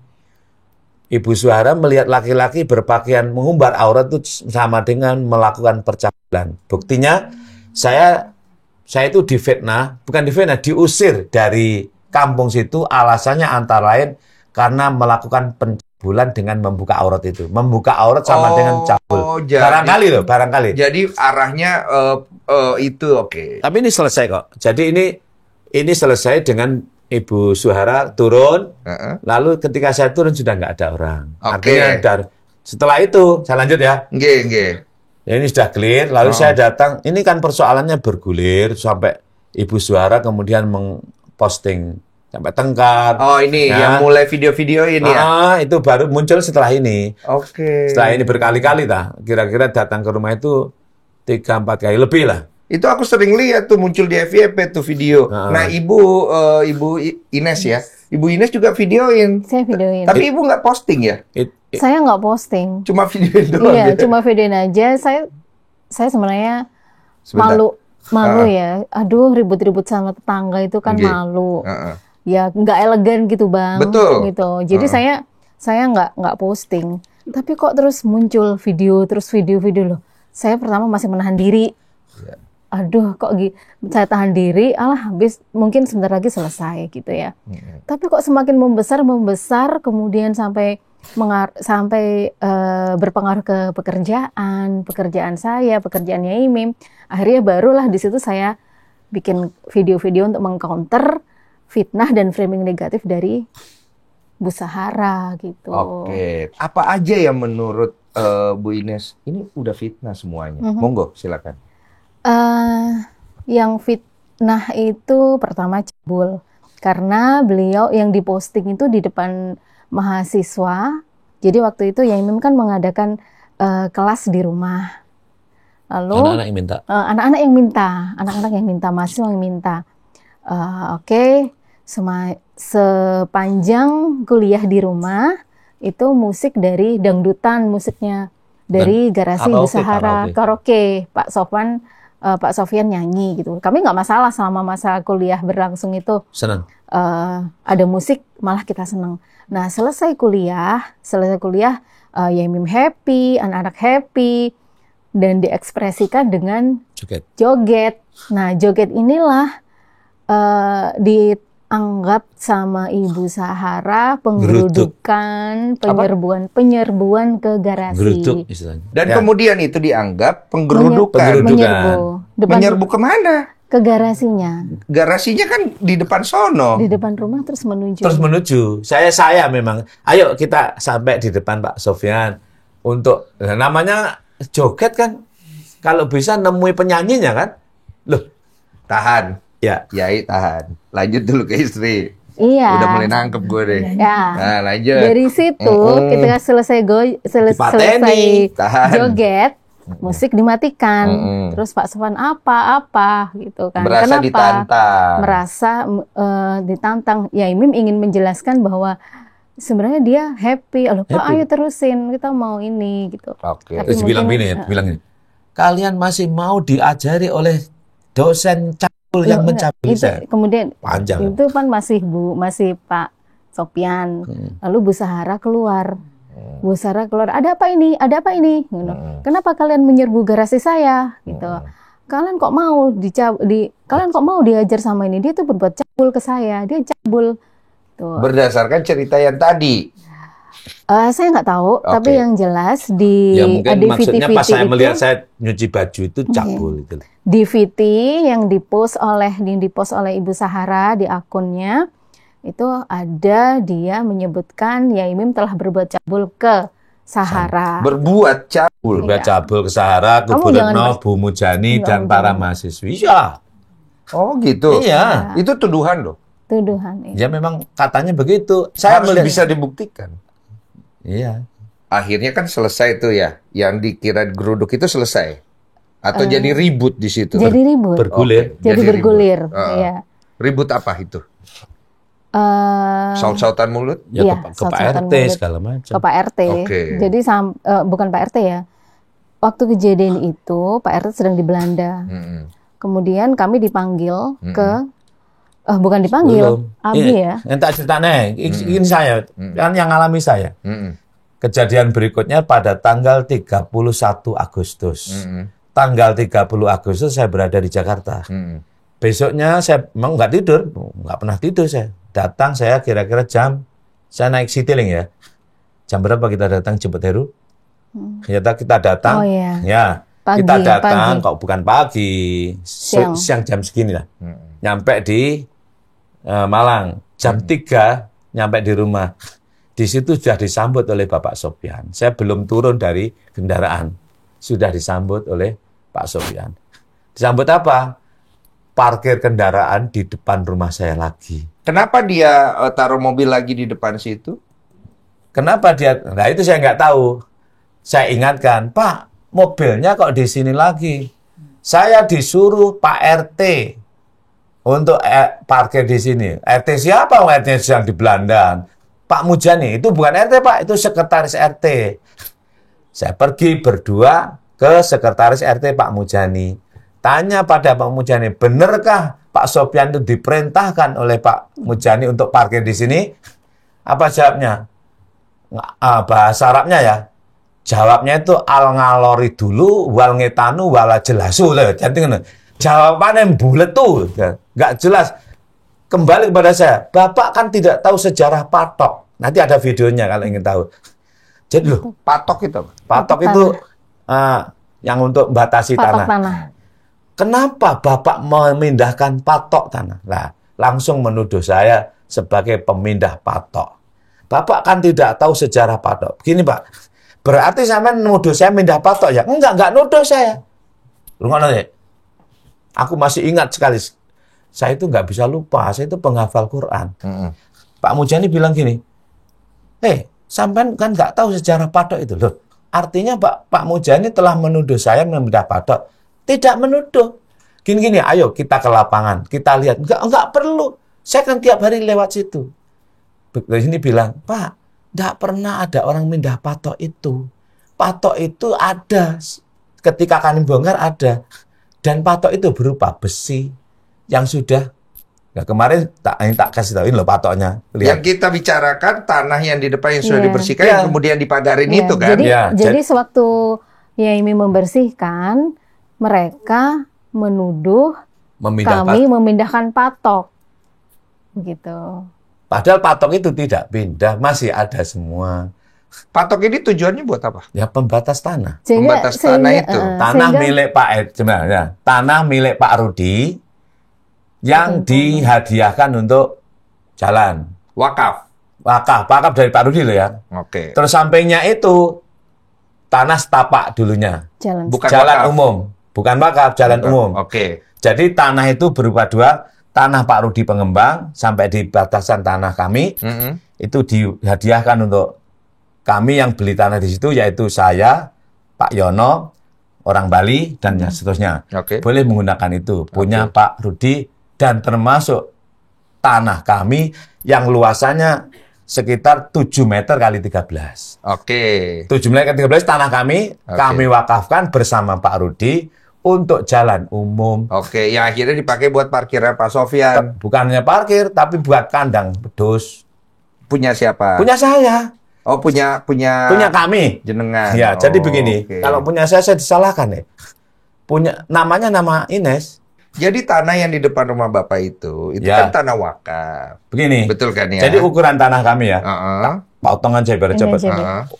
Ibu Suhara melihat laki-laki berpakaian mengumbar aurat itu sama dengan melakukan percabulan. Buktinya saya itu difitnah, bukan difitnah, diusir dari kampung situ, alasannya antara lain karena melakukan pencabulan dengan membuka aurat itu. Membuka aurat sama dengan cabul. Barangkali. Jadi arahnya itu oke. Tapi ini selesai kok. Jadi ini selesai dengan Ibu Suhara turun, lalu ketika saya turun sudah nggak ada orang. Artinya setelah itu, saya lanjut ya. Nggih. Ya, ini sudah clear, lalu saya datang, ini kan persoalannya bergulir, sampai Ibu Suhara kemudian memposting sampai tengkar. Oh ini, yang mulai video-video ini ya? Itu baru muncul setelah ini. Oke. Setelah ini berkali-kali, kira-kira datang ke rumah itu 3-4 kali lebih lah. Itu aku sering lihat tuh muncul di FYP tuh video. Nah, Ibu Ines ya. Ibu Ines juga videoin. Saya videoin. Tapi Ibu nggak posting ya? Saya nggak posting. Cuma videoin doang. Iya, cuma videoin aja. Saya sebenarnya malu ya. Aduh, ribut-ribut sama tetangga itu kan malu. Ya nggak elegan gitu, Bang. Betul. Gitu. Jadi saya nggak posting. Tapi kok terus muncul video loh. Saya pertama masih menahan diri. aduh kok saya tahan diri, habis mungkin sebentar lagi selesai gitu ya. Tapi kok semakin membesar, kemudian sampai berpengaruh ke pekerjaan saya, pekerjaannya Imim. Akhirnya barulah di situ saya bikin video-video untuk mengcounter fitnah dan framing negatif dari Bu Sahara gitu. Oke, apa aja yang menurut Bu Ines ini udah fitnah semuanya? Monggo, silakan. Yang fitnah itu pertama cabul, karena beliau yang diposting itu di depan mahasiswa. Jadi waktu itu Imim kan mengadakan kelas di rumah. Lalu anak-anak yang minta, mahasiswa yang minta. Oke. Sepanjang kuliah di rumah itu musik dari dangdutan, musiknya dari Garasi Bu Sahara, karaoke. Pak Sofyan nyanyi gitu. Kami nggak masalah selama masa kuliah berlangsung itu. Senang. Ada musik malah kita senang. Nah selesai kuliah, Imim happy, anak-anak happy, dan diekspresikan dengan joget. Nah joget inilah dianggap sama Ibu Sahara penggerudukan, penyerbuan ke garasi. Dan kemudian itu dianggap penggerudukan. Menyerbu kemana? Ke garasinya. Garasinya kan di depan sono. Di depan rumah terus menuju. Saya memang. Ayo kita sampai di depan Pak Sofyan untuk namanya joget kan. Kalau bisa nemui penyanyinya kan. Loh, tahan. Ya, Yai tahan. Lanjut dulu ke istri. Iya. Udah mulai nangkep gue deh. Ya. Nah, lanjut. Dari situ ketika selesai joget, musik dimatikan. Terus Pak Sofyan apa gitu kan. Merasa ditantang. Ditantang. Ya Imim ingin menjelaskan bahwa sebenarnya dia happy. Pak ayo terusin, kita mau ini gitu. Oke. Terus bilang gini. Kalian masih mau diajari oleh dosen yang mencabuli saya. Kemudian panjang. Itu kan masih Pak Sofyan. Lalu Bu Sahara keluar. Bu Sahara keluar. Ada apa ini? Kenapa kalian menyerbu garasi saya? Gitu. Kalian kok mau diajar sama ini? Dia tuh berbuat cabul ke saya. Dia cabul. Tuh. Berdasarkan cerita yang tadi. Saya nggak tahu, tapi yang jelas di maksudnya pas saya melihat saya nyuci baju itu cabul gitu. Di VT yang dipost oleh Ibu Sahara di akunnya itu ada dia menyebutkan Imim telah berbuat cabul ke Sahara. Berbuat cabul ke Sahara, ke Bu Retno, Bu Mujani dan para mahasiswi. Ya. Oh gitu. Iya. Itu tuduhan loh. Tuduhan. Ya memang katanya begitu. Saya bisa dibuktikan. Iya. Akhirnya kan selesai tuh ya. Yang dikira geruduk itu selesai. Atau jadi ribut di situ. Jadi ribut. Bergulir. Jadi bergulir. Iya. Ribut apa itu? Saut-sautan mulut? Ya, ke Pak RT segala macam. Ke Pak RT. Jadi bukan Pak RT ya. Waktu kejadian itu Pak RT sedang di Belanda. Kemudian kami dipanggil ke bukan dipanggil, Abi ya. Yang tak ceritanya, ini saya, kan yang alami saya. Kejadian berikutnya pada tanggal 31 Agustus. Tanggal 30 Agustus saya berada di Jakarta. Besoknya saya memang nggak pernah tidur saya. Datang saya kira-kira saya naik Citylink ya. Jam berapa kita datang jemput Heru? Ternyata kita datang, kita datang, kok bukan pagi, siang jam segini lah. Nyampe di Malang, jam 3 nyampe di rumah. Di situ sudah disambut oleh Bapak Sofyan. Saya belum turun dari kendaraan. Sudah disambut oleh Pak Sofyan. Disambut apa? Parkir kendaraan di depan rumah saya lagi. Kenapa dia taruh mobil lagi di depan situ? Kenapa dia? Nah itu saya nggak tahu. Saya ingatkan, Pak, mobilnya kok di sini lagi? Saya disuruh Pak RT untuk parkir di sini. RT siapa? RT sedang di Belanda. Pak Mujani, itu bukan RT Pak, itu sekretaris RT. Saya pergi berdua ke sekretaris RT Pak Mujani. Tanya pada Pak Mujani, benarkah Pak Sofyan itu diperintahkan oleh Pak Mujani untuk parkir di sini? Apa jawabnya? Bahasa Arabnya ya. Jawabnya itu al ngalori dulu, wal ngetanu, wala jelasu. Jawabannya bulet tuh, nggak jelas. Kembali kepada saya, Bapak kan tidak tahu sejarah patok. Nanti ada videonya kalau ingin tahu. Jadi loh, Patok itu. patok itu yang untuk membatasi Patok tanah. tanah. Kenapa Bapak memindahkan patok tanah? Nah, langsung menuduh saya sebagai pemindah patok. Bapak kan tidak tahu sejarah patok. Begini Pak, berarti sampean nuduh saya mindah patok ya? Enggak nuduh saya. Rumah aku masih ingat sekali. Saya itu nggak bisa lupa, saya itu penghafal Quran. Pak Mujani bilang gini, sampean kan nggak tahu sejarah patok itu. Loh, artinya Pak Mujani telah menuduh saya memindah patok. Tidak menuduh. Gini, ayo kita ke lapangan, kita lihat. Enggak perlu. Saya kan tiap hari lewat situ. Ini bilang, Pak, nggak pernah ada orang mindah patok itu. Patok itu ada. Ketika kami bongkar ada. Dan patok itu berupa besi yang sudah. Nah, kemarin tak kasih tahuin loh patoknya. Lihat. Yang kita bicarakan tanah yang di depan yang sudah dibersihkan, yang kemudian dipagarin Iya, itu kan? Jadi sewaktu Yaimi membersihkan, mereka menuduh kami memindahkan patok. Begitu. Padahal patok itu tidak pindah, masih ada semua. Patok ini tujuannya buat apa? Ya pembatas tanah. Pembatas tanah itu. Tanah milik Pak Ed sebenarnya. Tanah milik Pak Rudi yang dihadiahkan untuk jalan. Wakaf. Wakaf dari Pak Rudi loh ya. Oke. Terus sampingnya itu tanah setapak dulunya. Bukan jalan wakaf. umum. Bukan wakaf, jalan umum. Oke. Jadi tanah itu berupa dua. Tanah Pak Rudi Pengembang sampai di batasan tanah kami itu dihadiahkan untuk kami yang beli tanah di situ, yaitu saya, Pak Yono, orang Bali dan seterusnya. Boleh menggunakan itu punya Pak Rudi dan termasuk tanah kami yang luasannya sekitar 7 meter kali 13. 7 meter kali 13 tanah kami kami wakafkan bersama Pak Rudi untuk jalan umum. Yang akhirnya dipakai buat parkiran Pak Sofyan. Bukannya parkir, tapi buat kandang pedus. Punya siapa? Punya saya. Oh, punya kami. Jenengan. Ya, jadi begini. Kalau punya saya disalahkan ya. Punya namanya nama Ines. Jadi tanah yang di depan rumah Bapak itu kan tanah wakaf. Begini. Betul kan ya? Jadi ukuran tanah kami ya. Potong aja biar cepat.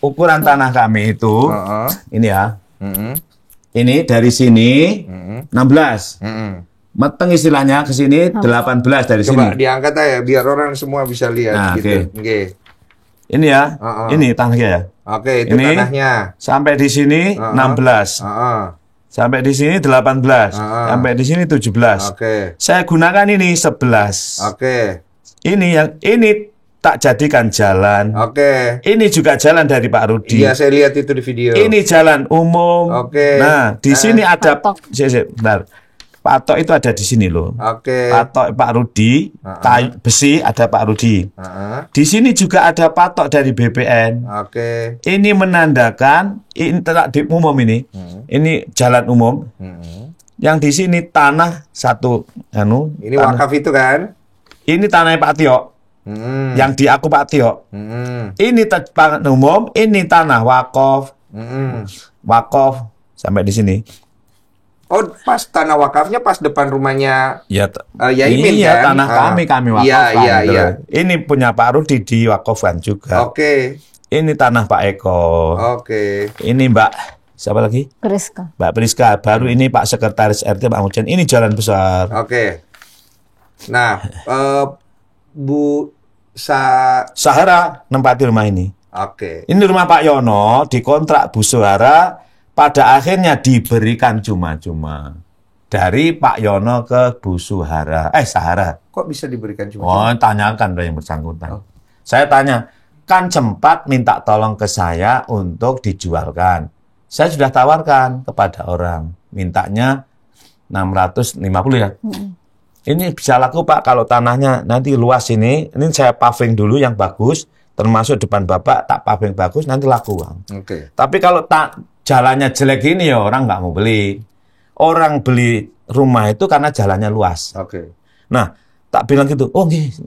Ukuran tanah kami itu ini ya. Ini dari sini 16. Meteng istilahnya ke sini 18 dari sini. Coba diangkat aja biar orang semua bisa lihat Nah, gitu. Ini ya. Ini tanahnya ya. Itu ini tanahnya. Sampai di sini 16. Sampai di sini 18. Sampai di sini 17. Saya gunakan ini 11. Ini tak jadikan jalan. Ini juga jalan dari Pak Rudi. Iya, saya lihat itu di video. Ini jalan umum. Nah, di sini ada bentar. Patok itu ada di sini loh. Patok Pak Rudi, besi ada Pak Rudi. Di sini juga ada patok dari BPN. Ini menandakan ini di umum ini. Ini jalan umum. Yang di sini tanah satu Ini wakaf itu kan? Ini tanah Pak Tio. Yang di aku Pak Tio. Ini tanah umum, ini tanah wakaf. Wakaf sampai di sini. Oh, pas tanah wakafnya pas depan rumahnya Yaimin iya, kan? Tanah kami wakafkan. Iya. Ini punya Pak Rudi diwakafkan juga. Ini tanah Pak Eko. Ini Mbak siapa lagi? Priska. Mbak Priska. Baru ini Pak Sekretaris RT Pak Mujan. Ini jalan besar. Nah, Bu Sahara nempati rumah ini. Ini rumah Pak Yono dikontrak Bu Sahara. Pada akhirnya diberikan cuma-cuma dari Pak Yono ke Bu Sahara. Kok bisa diberikan cuma? Oh, tanyakan yang bersangkutan. Saya tanya, kan sempat minta tolong ke saya untuk dijualkan. Saya sudah tawarkan kepada orang, mintanya 650 ya. Ini bisa laku Pak kalau tanahnya nanti luas ini saya paving dulu yang bagus, termasuk depan Bapak tak paving bagus nanti laku Bang. Tapi kalau jalannya jelek ini ya orang nggak mau beli. Orang beli rumah itu karena jalannya luas. Nah, tak bilang gitu. Oh nggih.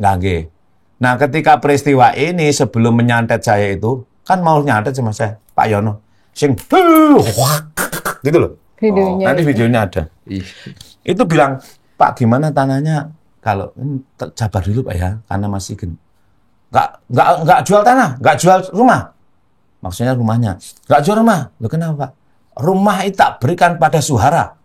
Nah, ketika peristiwa ini sebelum menyantet saya itu, kan mau nyantet sama saya, Pak Yono. Gitu loh. Videonya. Nanti videonya ada. Itu bilang, Pak gimana tanahnya? Kalau sabar dulu Pak ya, karena masih nggak jual tanah, nggak jual rumah. Maksudnya rumahnya, nggak jual rumah. Loh kenapa Pak? Rumah itu tak berikan pada Sahara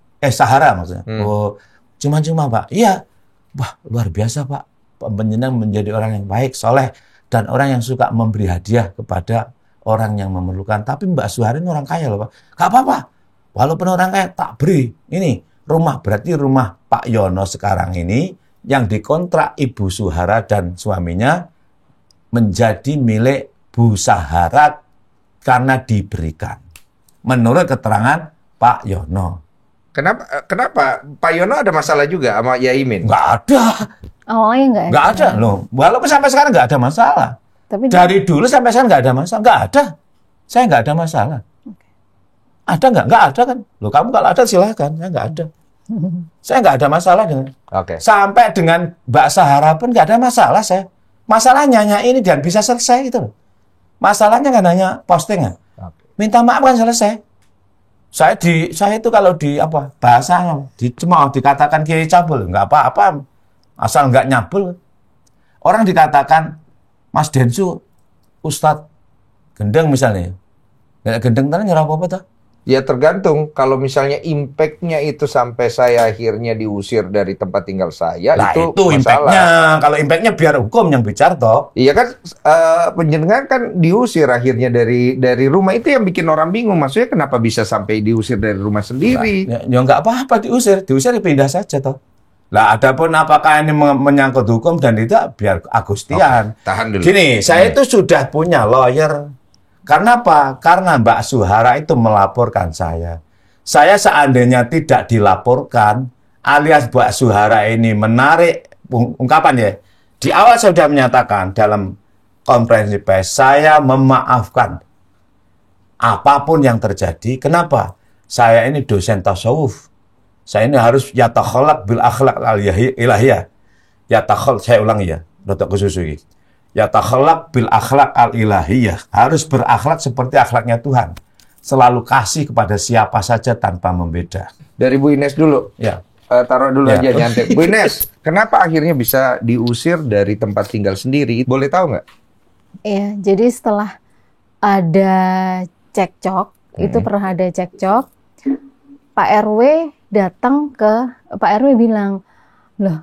maksudnya. Oh, cuma-cuma Pak. Iya. Wah, luar biasa Pak. Penjenengan menjadi orang yang baik, soleh, dan orang yang suka memberi hadiah kepada orang yang memerlukan. Tapi Mbak Suhara ini orang kaya loh Pak. Gak apa-apa. Walaupun orang kaya, tak beri. Ini rumah, berarti rumah Pak Yono sekarang ini yang dikontrak Ibu Suhara dan suaminya menjadi milik Bu Sahara karena diberikan. Menurut keterangan Pak Yono. Kenapa? Pak Yono ada masalah juga sama Yaimin? Nggak ada. Awalnya Nggak ada loh. Walaupun sampai sekarang nggak ada masalah. Tapi Dari dulu sampai sekarang nggak ada masalah. Nggak ada. Saya nggak ada masalah. Ada nggak? Nggak ada kan? Loh kamu kalau ada silahkan. Saya nggak ada. Saya nggak ada masalah dengan. Oke. Sampai dengan Mbak Sahara pun nggak ada masalah saya. Masalahnya hanya ini dan bisa selesai gitu loh. Masalahnya kan hanya postingan. Minta maaf kan selesai. Saya itu kalau bahasa cuma dikatakan kiai cabul nggak apa-apa asal nggak nyabul. Orang dikatakan Mas Densu Ustadz gendeng misalnya, nggak gendeng tanah nyerah apa tuh? Ya tergantung. Kalau misalnya impact-nya itu sampai saya akhirnya diusir dari tempat tinggal saya, Nah, itu itu masalah. impact-nya. Kalau impact-nya biar hukum yang bicara toh. Iya kan, penjenengan kan diusir akhirnya dari rumah. Itu yang bikin orang bingung. Maksudnya kenapa bisa sampai diusir dari rumah sendiri? Ya nggak apa-apa diusir pindah saja toh. Lah adapun apakah ini menyangkut hukum dan tidak biar Agustian. Oke, tahan dulu. Gini, saya itu sudah punya lawyer. Karena apa? Karena Mbak Suhara itu melaporkan saya. Saya seandainya tidak dilaporkan, alias Mbak Suhara ini menarik ungkapan ya. Di awal saya sudah menyatakan dalam konferensi pers, saya memaafkan apapun yang terjadi. Kenapa? Saya ini dosen tasawuf. Saya ini harus yatakhalaq bil akhlaq al ilahiyah. Saya ulangi ya, rotok kesusui. Yatakhalaq bil akhlaq al ilahiyah. Harus berakhlak seperti akhlaknya Tuhan. Selalu kasih kepada siapa saja tanpa membeda. Dari Bu Ines dulu. Ya. Taruh dulu Ya. aja nyantai. Bu Ines, kenapa akhirnya bisa diusir dari tempat tinggal sendiri? Boleh tahu nggak? Iya, jadi setelah ada cekcok, itu pernah ada cekcok, Pak RW datang ke Pak RW bilang, loh,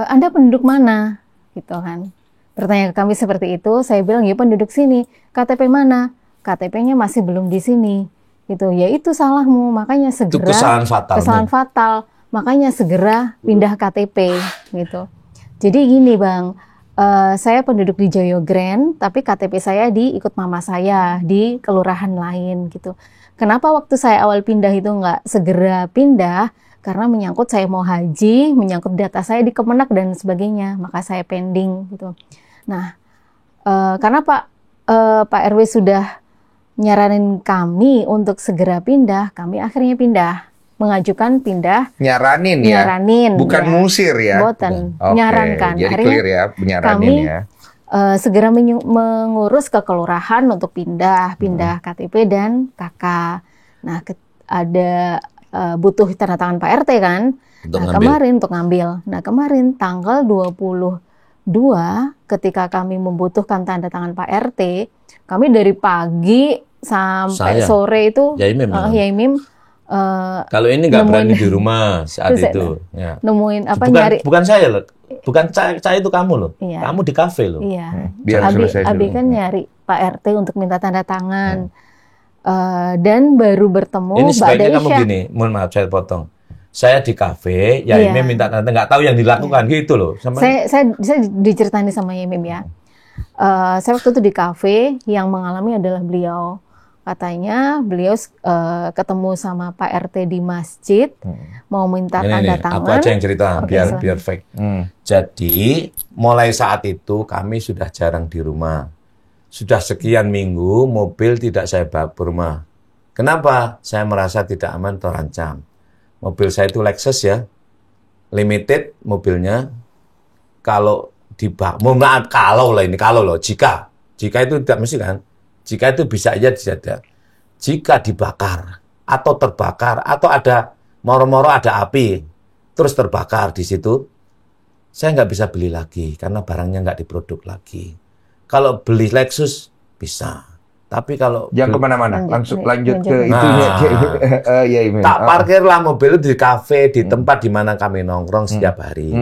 Anda penduduk mana? Gitu kan. Bertanya ke kami seperti itu, saya bilang, ya penduduk sini. KTP mana? KTP-nya masih belum di sini. Gitu. Ya itu salahmu, makanya segera. Itu kesalahan fatal. Kesalahan fatal, makanya segera pindah KTP. Gitu. Jadi gini Bang, saya penduduk di Joyo Grand, tapi KTP saya ikut mama saya di kelurahan lain gitu. Kenapa waktu saya awal pindah itu nggak segera pindah? Karena menyangkut saya mau haji, menyangkut data saya di Kemenak dan sebagainya, maka saya pending gitu. Nah, karena Pak RW sudah nyaranin kami untuk segera pindah, kami akhirnya pindah, mengajukan pindah. Nyaranin ya? Nyaranin. Bukan ya. ngusir ya? Boten, Oke, nyarankan. jadi Akhirnya clear ya, nyaranin kami, ya. segera mengurus ke kelurahan untuk pindah KTP dan KK. Nah, ada butuh tanda tangan Pak RT kan? Kemarin untuk ngambil. Nah, kemarin tanggal 22 ketika kami membutuhkan tanda tangan Pak RT, kami dari pagi sampai sore itu Yaimim kalau ini nggak berani di rumah saat itu. Ya. Nemuin nyari. Bukan saya loh. Bukan saya itu kamu loh. Iya. Kamu di kafe loh. Iya. Biar selesai Abi dulu. kan nyari Pak RT untuk minta tanda tangan. Dan baru bertemu Ini Mbak sebaiknya kamu Daisha. gini, mohon maaf saya potong. Saya di kafe, Yaimim minta tanda tangan, nggak tahu yang dilakukan gitu loh. Saya diceritain sama Yaimim ya. Saya waktu itu di kafe, yang mengalami adalah beliau. Katanya beliau ketemu sama Pak RT di masjid, mau minta tanda tangan. Aku aja yang cerita, biar fake. Jadi mulai saat itu kami sudah jarang di rumah. Sudah sekian minggu mobil tidak saya bawa ke rumah. Kenapa? Saya merasa tidak aman, terancam. Mobil saya itu Lexus ya, limited mobilnya. Kalau jika itu tidak mesti kan, jika itu bisa aja dijadikan. Jika dibakar atau terbakar atau ada moro-moro ada api, terus terbakar di situ, saya nggak bisa beli lagi karena barangnya nggak diproduk lagi. Kalau beli Lexus bisa, tapi kalau Jangan kemana-mana, langsung lanjut ke Nah. itunya. Ya, Imam. tak parkirlah mobil di kafe, di tempat di mana kami nongkrong setiap hari.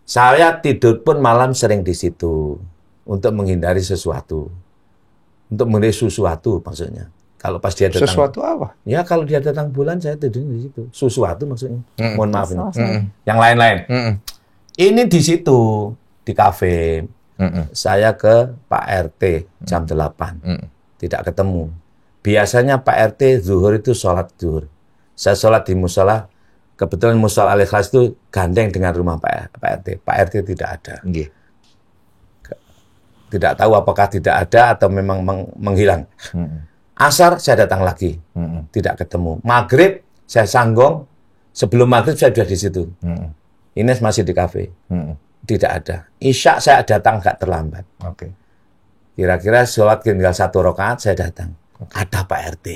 Saya tidur pun malam sering di situ untuk menghindari sesuatu, untuk menghindari sesuatu maksudnya. Kalau pas dia datang, Sesuatu apa? ya kalau dia datang bulan saya tidur di situ. Sesuatu maksudnya. Mohon maaf ini. Sesuatu. Yang lain-lain. Ini di situ di kafe. Saya ke Pak RT jam 8. Tidak ketemu. Biasanya Pak RT zuhur itu sholat zuhur. Saya sholat di musola. Kebetulan musola Al-Ikhlas itu gandeng dengan rumah Pak RT. Pak RT tidak ada. Nggih. Tidak tahu apakah tidak ada atau memang menghilang. Asar saya datang lagi. Tidak ketemu. Maghrib saya sanggong. Sebelum maghrib saya sudah di situ. Ines masih di kafe. Tidak ada. Isya saya datang agak terlambat. Oke. Kira-kira sholat tinggal 1 rakaat saya datang. Ada Pak RT.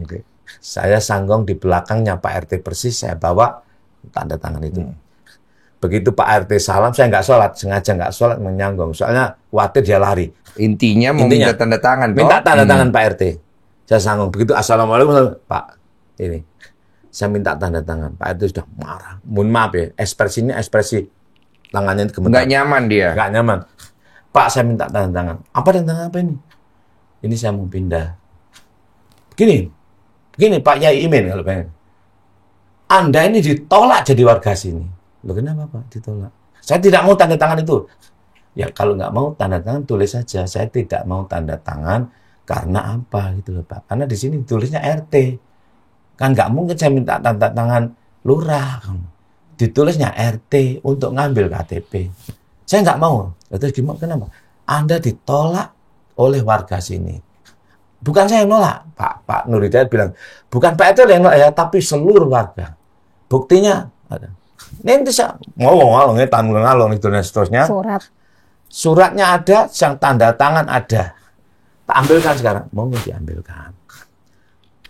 Oke. Saya sanggong di belakangnya Pak RT persis, saya bawa tanda tangan itu. Begitu Pak RT salam, saya nggak sholat. Sengaja nggak sholat, menyanggong. Soalnya khawatir dia lari. Intinya mau minta tanda tangan, Minta toh? tanda tangan Pak RT. Saya sanggong. Begitu Assalamualaikum, Pak. Ini. Saya minta tanda tangan. Pak RT sudah marah. Mohon maaf ya, ekspresinya ekspresi tangannya gemetar. Nggak nyaman dia. Nggak nyaman. Pak, saya minta tanda tangan. Apa tanda tangan apa ini? Ini saya mau pindah. Begini Pak Yai Imin kalau pengen. Anda ini ditolak jadi warga sini. Loh kenapa Pak ditolak? Saya tidak mau tanda tangan itu. Ya kalau nggak mau tanda tangan tulis saja. Saya tidak mau tanda tangan karena apa gitu loh Pak. Karena di sini tulisnya RT. Kan nggak mungkin saya minta tanda tangan lurah. Ditulisnya RT untuk ngambil KTP. Saya nggak mau. Terus gimana? Kenapa? Anda ditolak oleh warga sini. Bukan saya yang nolak. Pak Nur Hidayat bilang, bukan Pak RT yang nolak ya, tapi seluruh warga. Buktinya ada. Nanti saya ngomong ngalong itu dan seterusnya. Suratnya ada, yang tanda tangan ada. Tak ambilkan sekarang. Mau diambilkan.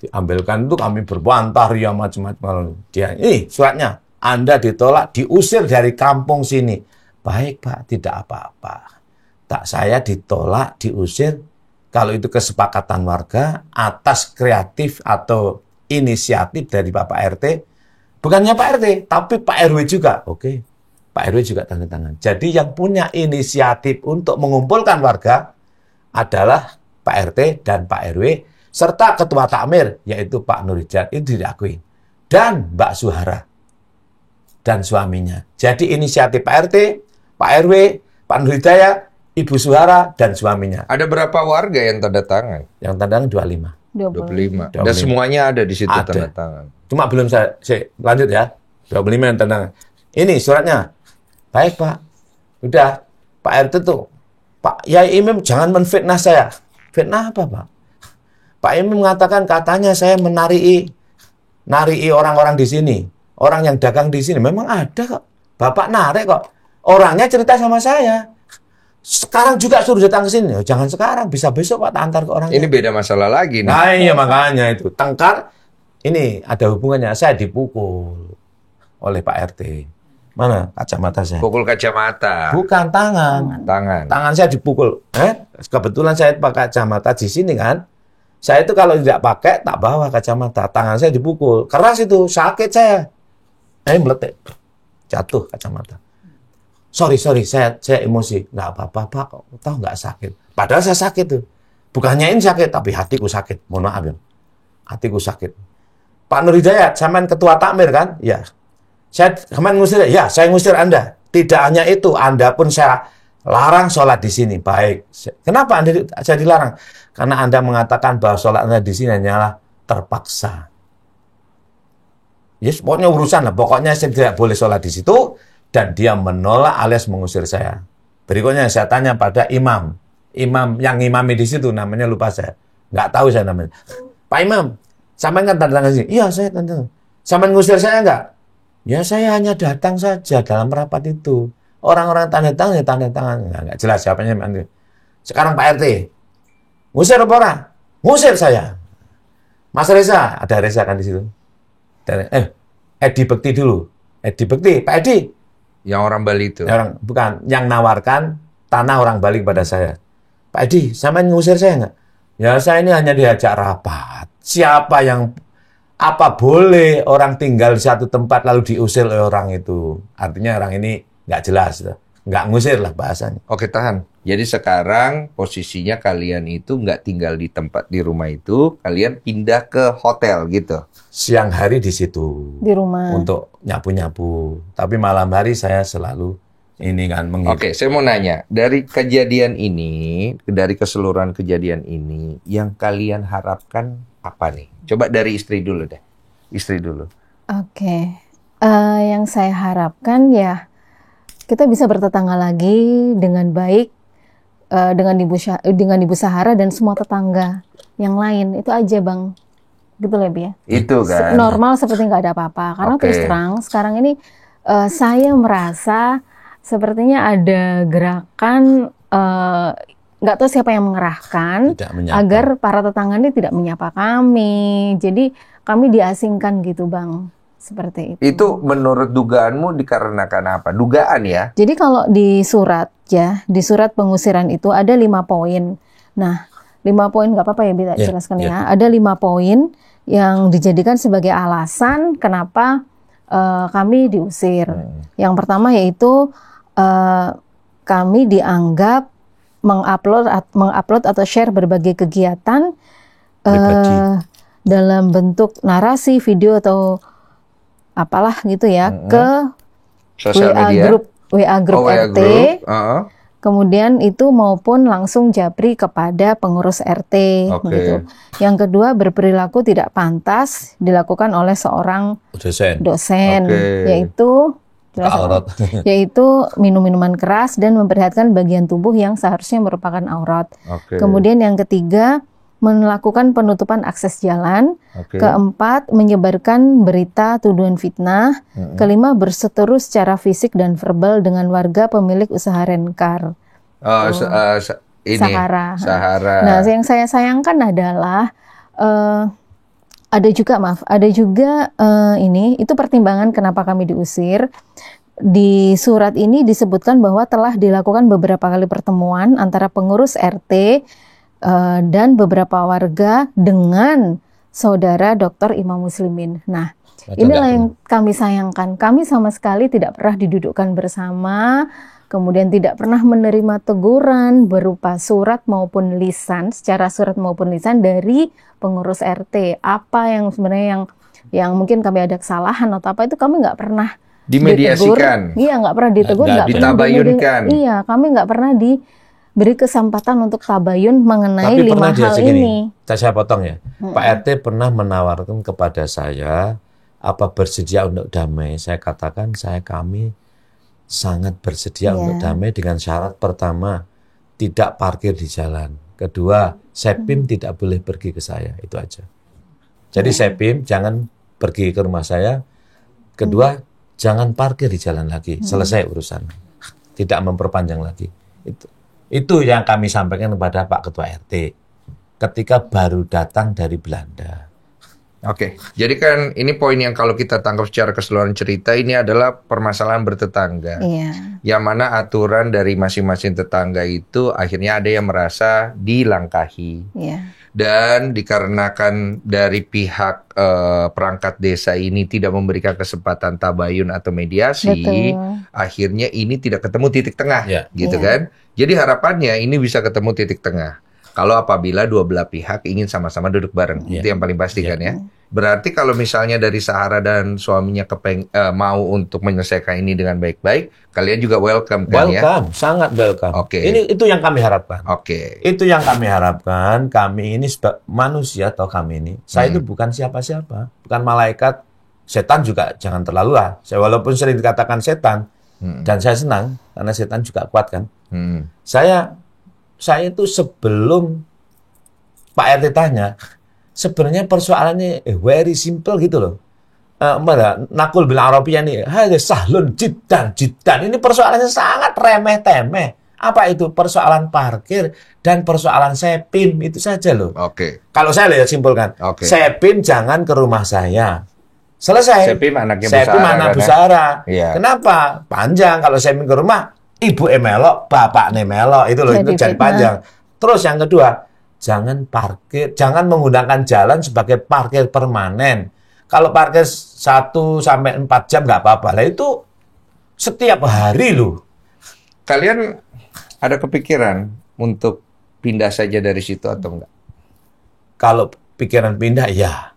Diambilkan itu kami berbantah ya macam-macam. Dia, ini suratnya. Anda ditolak, diusir dari kampung sini. Baik Pak, tidak apa-apa. Tak saya ditolak, diusir. Kalau itu kesepakatan warga atas kreatif atau inisiatif dari Bapak RT, bukannya Pak RT, tapi Pak RW juga. Oke, Pak RW juga tanda tangan. Jadi yang punya inisiatif untuk mengumpulkan warga adalah Pak RT dan Pak RW, serta Ketua Takmir, yaitu Pak Nur Hidayat, itu diakui. Dan Mbak Suhara dan suaminya. Jadi inisiatif Pak RT, Pak RW, Pak Nur Hidayat, Ibu Suhara, dan suaminya. Ada berapa warga yang tanda tangan? Yang tanda tangan 25. 25. Dan semuanya ada di situ Ada. tanda tangan. Cuma belum saya lanjut ya. 25 yang tanda tangan. Ini suratnya. Baik Pak. Udah. Pak RT tuh. Pak Yai Imam jangan menfitnah saya. Fitnah apa Pak? Pak Imam mengatakan katanya saya narii orang-orang di sini. Orang yang dagang di sini. Memang ada kok. Bapak narik kok. Orangnya cerita sama saya. Sekarang juga suruh datang ke sini. Oh, jangan sekarang, bisa besok Pak antar ke orangnya. Ini beda masalah lagi nih. Nah iya makanya itu. Tengkar, ini ada hubungannya. Saya dipukul oleh Pak RT. Mana kacamata saya? Pukul kacamata. Bukan tangan. Tangan. Tangan saya dipukul. Kebetulan saya pakai kacamata di sini kan. Saya itu kalau tidak pakai, tak bawa kacamata. Tangan saya dipukul. Keras itu, sakit saya. Meletek. Jatuh kacamata. Sorry, saya emosi. Nggak apa-apa, Pak. Tahu nggak sakit. Padahal saya sakit tuh. Bukannya ini sakit, tapi hatiku sakit. Mohon maaf ya. Hatiku sakit. Pak Nur Hidayat, sampean ketua takmir kan? Ya. Saya kemarin ngusir, ya saya ngusir Anda. Tidak hanya itu, Anda pun saya larang sholat di sini. Baik. Kenapa saya dilarang? Karena Anda mengatakan bahwa sholat Anda di sini hanyalah terpaksa. Yes, pokoknya urusan lah. Pokoknya saya tidak boleh sholat di situ. Dan dia menolak alias mengusir saya. Berikutnya saya tanya pada imam. Imam yang ngimami di situ namanya lupa saya. Nggak tahu saya namanya. Pak Imam, sampean kan tanda tangan sini. Iya, saya tanda tangan. Sampean ngusir saya nggak? Ya saya hanya datang saja dalam rapat itu. Orang-orang tanda tangan ya tanda tangan. Nggak jelas siapanya. Sekarang Pak RT. Ngusir apa orang? Ngusir saya. Mas Reza, ada Reza kan di situ. Edi Bekti dulu. Edi Bekti, Pak Edi. Yang orang Bali itu. Bukan, yang nawarkan tanah orang Bali kepada saya. Pak Edi, sampean ngusir saya nggak? Ya saya ini hanya diajak rapat. Siapa yang, apa boleh orang tinggal di satu tempat lalu diusir oleh orang itu? Artinya orang ini nggak jelas. Nggak ngusir lah bahasanya. Oke, tahan. Jadi sekarang posisinya kalian itu nggak tinggal di tempat di rumah itu, kalian pindah ke hotel gitu. Siang hari di situ. Di rumah. Untuk nyapu-nyapu. Tapi malam hari saya selalu ini kan Oke, saya mau nanya. Dari kejadian ini, dari keseluruhan kejadian ini, yang kalian harapkan apa nih? Coba dari istri dulu deh. Istri dulu. Oke. Yang saya harapkan ya, kita bisa bertetangga lagi dengan baik dengan Ibu Sahara dan semua tetangga yang lain. Itu aja Bang. Gitu lah ya. Itu kan. Normal seperti nggak ada apa-apa. Karena terus terang sekarang ini saya merasa sepertinya ada gerakan nggak tahu siapa yang mengerahkan agar para tetangga ini tidak menyapa kami. Jadi kami diasingkan gitu Bang. Seperti itu. Itu menurut dugaanmu dikarenakan apa? Dugaan ya? Jadi kalau di surat ya, di surat pengusiran itu ada 5 poin. Nah, 5 poin nggak apa-apa ya bisa jelaskan ya. Ada 5 poin yang dijadikan sebagai alasan kenapa kami diusir. Yang pertama yaitu kami dianggap mengupload atau share berbagai kegiatan dalam bentuk narasi, video atau apalah gitu ya ke WA grup RT. Kemudian itu maupun langsung japri kepada pengurus RT gitu. Yang kedua, berperilaku tidak pantas dilakukan oleh seorang dosen yaitu minum minuman keras dan memperlihatkan bagian tubuh yang seharusnya merupakan aurat. Kemudian yang ketiga, melakukan penutupan akses jalan. Keempat, menyebarkan berita tuduhan fitnah. Kelima, berseteru secara fisik dan verbal dengan warga pemilik usaha Rencar. Sahara. Nah, yang saya sayangkan adalah ada juga ini, itu pertimbangan kenapa kami diusir. Di surat ini disebutkan bahwa telah dilakukan beberapa kali pertemuan antara pengurus RT dan beberapa warga dengan saudara Dr. Imam Muslimin. Nah, inilah yang kami sayangkan. Kami sama sekali tidak pernah didudukkan bersama, kemudian tidak pernah menerima teguran berupa surat maupun lisan, secara surat maupun lisan dari pengurus RT. Apa yang sebenarnya yang mungkin kami ada kesalahan atau apa itu kami nggak pernah dimediasikan. Iya, nggak pernah ditegur, nggak pernah ditabayunkan. Iya, kami nggak pernah beri kesempatan untuk tabayun mengenai 5 hal ini. Saya potong ya. Pak RT pernah menawarkan kepada saya, apa bersedia untuk damai? Saya katakan, kami sangat bersedia untuk damai dengan syarat pertama, tidak parkir di jalan. Kedua, Sepim tidak boleh pergi ke saya. Itu aja. Jadi Sepim jangan pergi ke rumah saya. Kedua, jangan parkir di jalan lagi. Selesai urusan. Tidak memperpanjang lagi. Itu yang kami sampaikan kepada Pak Ketua RT ketika baru datang dari Belanda. Oke, jadi kan ini poin yang kalau kita tangkap secara keseluruhan cerita ini adalah permasalahan bertetangga. Yang mana aturan dari masing-masing tetangga itu akhirnya ada yang merasa dilangkahi. Dan dikarenakan dari pihak perangkat desa ini tidak memberikan kesempatan tabayun atau mediasi, akhirnya ini tidak ketemu titik tengah, gitu kan? Jadi harapannya ini bisa ketemu titik tengah. Kalau apabila dua belah pihak ingin sama-sama duduk bareng, itu yang paling pasti kan ya. Berarti kalau misalnya dari Sahara dan suaminya mau untuk menyelesaikan ini dengan baik-baik, kalian juga welcome kan ya? Welcome, sangat welcome. Itu yang kami harapkan. Itu yang kami harapkan. Kami ini manusia atau kami ini, saya itu bukan siapa-siapa, bukan malaikat. Setan juga jangan terlalu lah. Saya walaupun sering dikatakan setan, dan saya senang karena setan juga kuat kan. Saya itu sebelum Pak RT tanya, sebenarnya persoalannya very simple gitu loh. Nakul bilang Arabia nih, hanya sahlun jiddan. Ini persoalannya sangat remeh-temeh. Apa itu? Persoalan parkir dan persoalan Sepim, itu saja loh. Kalau saya lihat simpulkan, Sepim jangan ke rumah saya. Selesai. Sepim anaknya Bu Sepim Sarah, anak kan, Bu ya? Sarah. Iya. Kenapa? Panjang kalau Sepim ke rumah, ibu melok, bapak melok, itu loh, itu Jadi jadi fitnah. panjang. Terus yang kedua, jangan menggunakan jalan sebagai parkir permanen. Kalau parkir 1 sampai 4 jam nggak apa-apa. Lah itu setiap hari loh. Kalian ada kepikiran untuk pindah saja dari situ atau enggak? Kalau pikiran pindah, ya.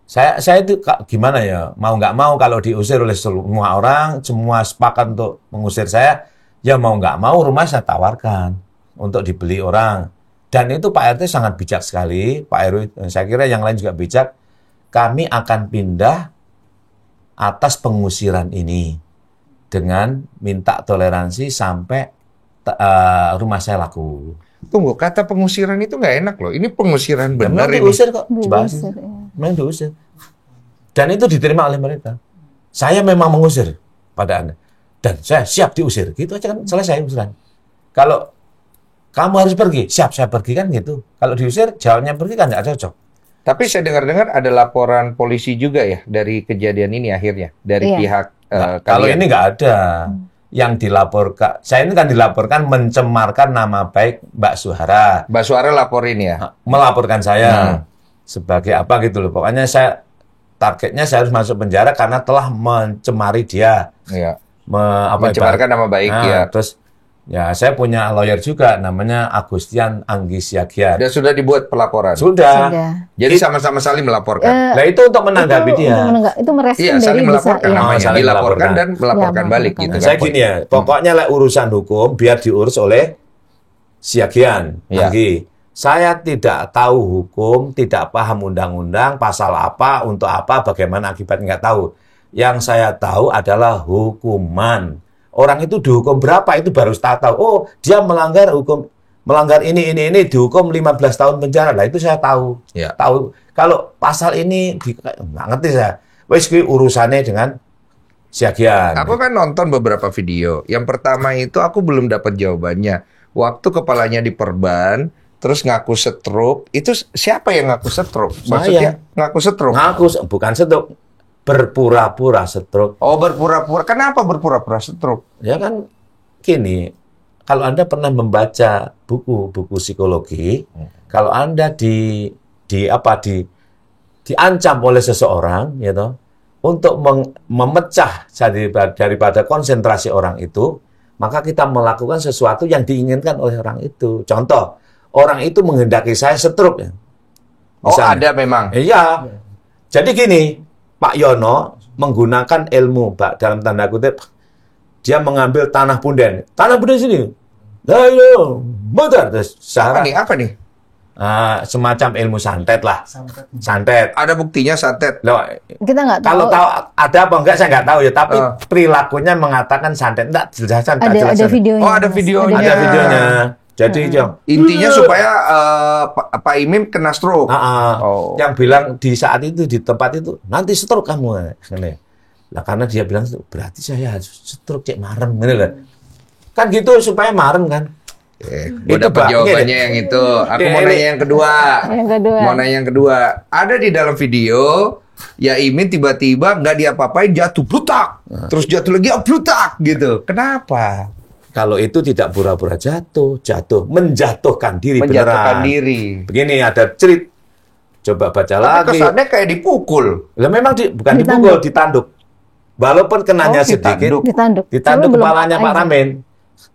Saya itu gimana ya, mau nggak mau kalau diusir oleh semua orang, semua sepakat untuk mengusir saya, ya mau nggak mau rumah saya tawarkan untuk dibeli orang. Dan itu Pak RT sangat bijak sekali, Pak RW, saya kira yang lain juga bijak. Kami akan pindah atas pengusiran ini dengan minta toleransi sampai rumah saya laku. Tunggu, kata pengusiran itu nggak enak loh. Ini pengusiran benar Memang ini. diusir kok, dibahas. Diusir, ya. Memang diusir. Dan itu diterima oleh mereka. Saya memang mengusir pada Anda. Dan saya siap diusir. Gitu aja kan selesai usulan. Kalau kamu harus pergi, siap saya pergi kan gitu. Kalau diusir, jawabnya pergi kan nggak cocok. Tapi saya dengar-dengar ada laporan polisi juga ya dari kejadian ini akhirnya dari Iya. pihak Kalau kalian. ini nggak ada. Yang dilaporkan, saya ini kan dilaporkan mencemarkan nama baik Mbak Suhara. Mbak Suara laporin ya. Melaporkan saya sebagai apa gitu loh. Pokoknya targetnya saya harus masuk penjara karena telah mencemari dia. Iya. ibarat- Mencemarkan nama baik Nah, ya. Terus ya saya punya lawyer juga namanya Agustian Anggi Siagian. Dan sudah dibuat pelaporan. Sudah. Sudah. Jadi sama-sama saling melaporkan. Nah itu untuk menanggapi dia. Itu merespon Iya, dari saling melaporkan iya. namanya. saling Dilaporkan melaporkan. dan melaporkan Ya, balik melaporkan. gitu Nah, kan. saya gini ya, pokoknya urusan hukum biar diurus oleh Siagian, Ya. Anggi. Saya tidak tahu hukum, tidak paham undang-undang, pasal apa, untuk apa, bagaimana akibatnya nggak tahu. Yang saya tahu adalah hukuman. Orang itu dihukum berapa itu baru saya tahu. Oh, dia melanggar ini dihukum 15 tahun penjara. Lah itu saya tahu. Ya. Tahu kalau pasal ini nggak ngerti saya. Wes kuwi urusannya dengan Siagian. Aku kan nonton beberapa video. Yang pertama itu aku belum dapat jawabannya. Waktu kepalanya diperban, terus ngaku stroke. Itu siapa yang ngaku stroke? Maksudnya ngaku stroke? Ngaku bukan stroke, berpura-pura stroke. Oh, berpura-pura. Kenapa berpura-pura stroke? Ya kan gini, kalau Anda pernah membaca buku psikologi, kalau Anda diancam oleh seseorang, gitu, untuk memecah daripada konsentrasi orang itu, maka kita melakukan sesuatu yang diinginkan oleh orang itu. Contoh, orang itu menghendaki saya stroke. Ya. Oh, Misalnya. ada memang. Iya. Jadi gini, Pak Yono menggunakan ilmu, Pak, dalam tanda kutip, dia mengambil tanah punden. Tanah punden sini. Ayo, muter. Terus Apa nih? semacam ilmu santet lah. Santet. Ada buktinya santet. Loh, Kita nggak tahu. kalau tahu ada apa enggak saya nggak tahu ya, tapi perilakunya mengatakan santet. Enggak jelasan, enggak ada jelasan. videonya. Oh, ada videonya. Ada videonya. Jadi Intinya supaya Pak Imim kena stroke. Oh. yang bilang di saat itu di tempat itu nanti stroke kamu. Lah karena dia bilang berarti saya stroke cek marem gitu lah. Kan gitu supaya marem kan. Gue Itu, dapat Pak. jawabannya Gini. yang itu. Aku mau Ini. nanya yang kedua. Yang kedua. Mau nanya yang kedua. Ada di dalam video, ya Imin tiba-tiba nggak diapa-apain jatuh blutak. Terus jatuh lagi blutak gitu. Kenapa? Kalau itu tidak pura-pura jatuh, menjatuhkan diri Menjatuhkan beneran. diri. Begini ada cerit. Coba baca Tapi lagi. kesannya kayak dipukul. Lah memang bukan dipukul, ditanduk. Walaupun kenanya Oh, sedikit, Ditanduk. ditanduk Tapi belum kepalanya Pak aja. Ramin.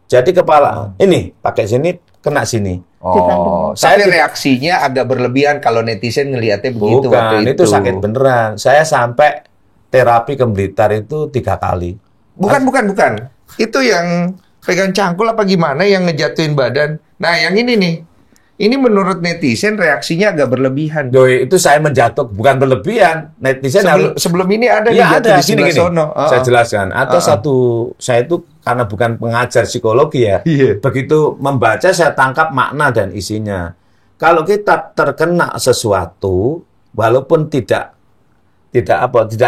Jadi kepala ini pakai sini, kena sini. Oh, Saya tapi reaksinya agak berlebihan kalau netizen ngelihatnya begitu waktu Bukan, itu sakit beneran. Saya sampai terapi ke Blitar itu 3 kali. Bukan. Itu yang pegang cangkul apa gimana yang ngejatuhin badan. Nah, yang ini nih. Ini menurut netizen reaksinya agak berlebihan. Doi, itu saya menjatuh, bukan berlebihan. Netizen Sebelum ini ada Iya, nih jatuh ada di sebelah gini. sono. Saya jelaskan. Ada saya itu karena bukan pengajar psikologi ya. Iya. Begitu membaca saya tangkap makna dan isinya. Kalau kita terkena sesuatu, walaupun tidak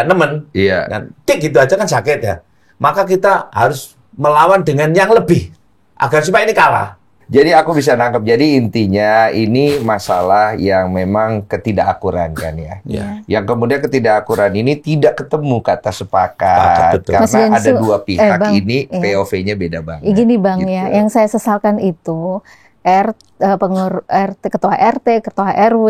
nemen, Iya. kan, tik gitu aja kan sakit ya. Maka kita harus melawan dengan yang lebih agar supaya ini kalah. Jadi aku bisa nangkep. Jadi intinya ini masalah yang memang ketidakakuran kan ya. Yang kemudian ketidakakuran ini tidak ketemu kata sepakat Betul. karena Mas Gensu, ada dua pihak Bang, ini POV-nya beda banget. Gini Bang gitu. ya, yang saya sesalkan itu ketua RT, ketua RW,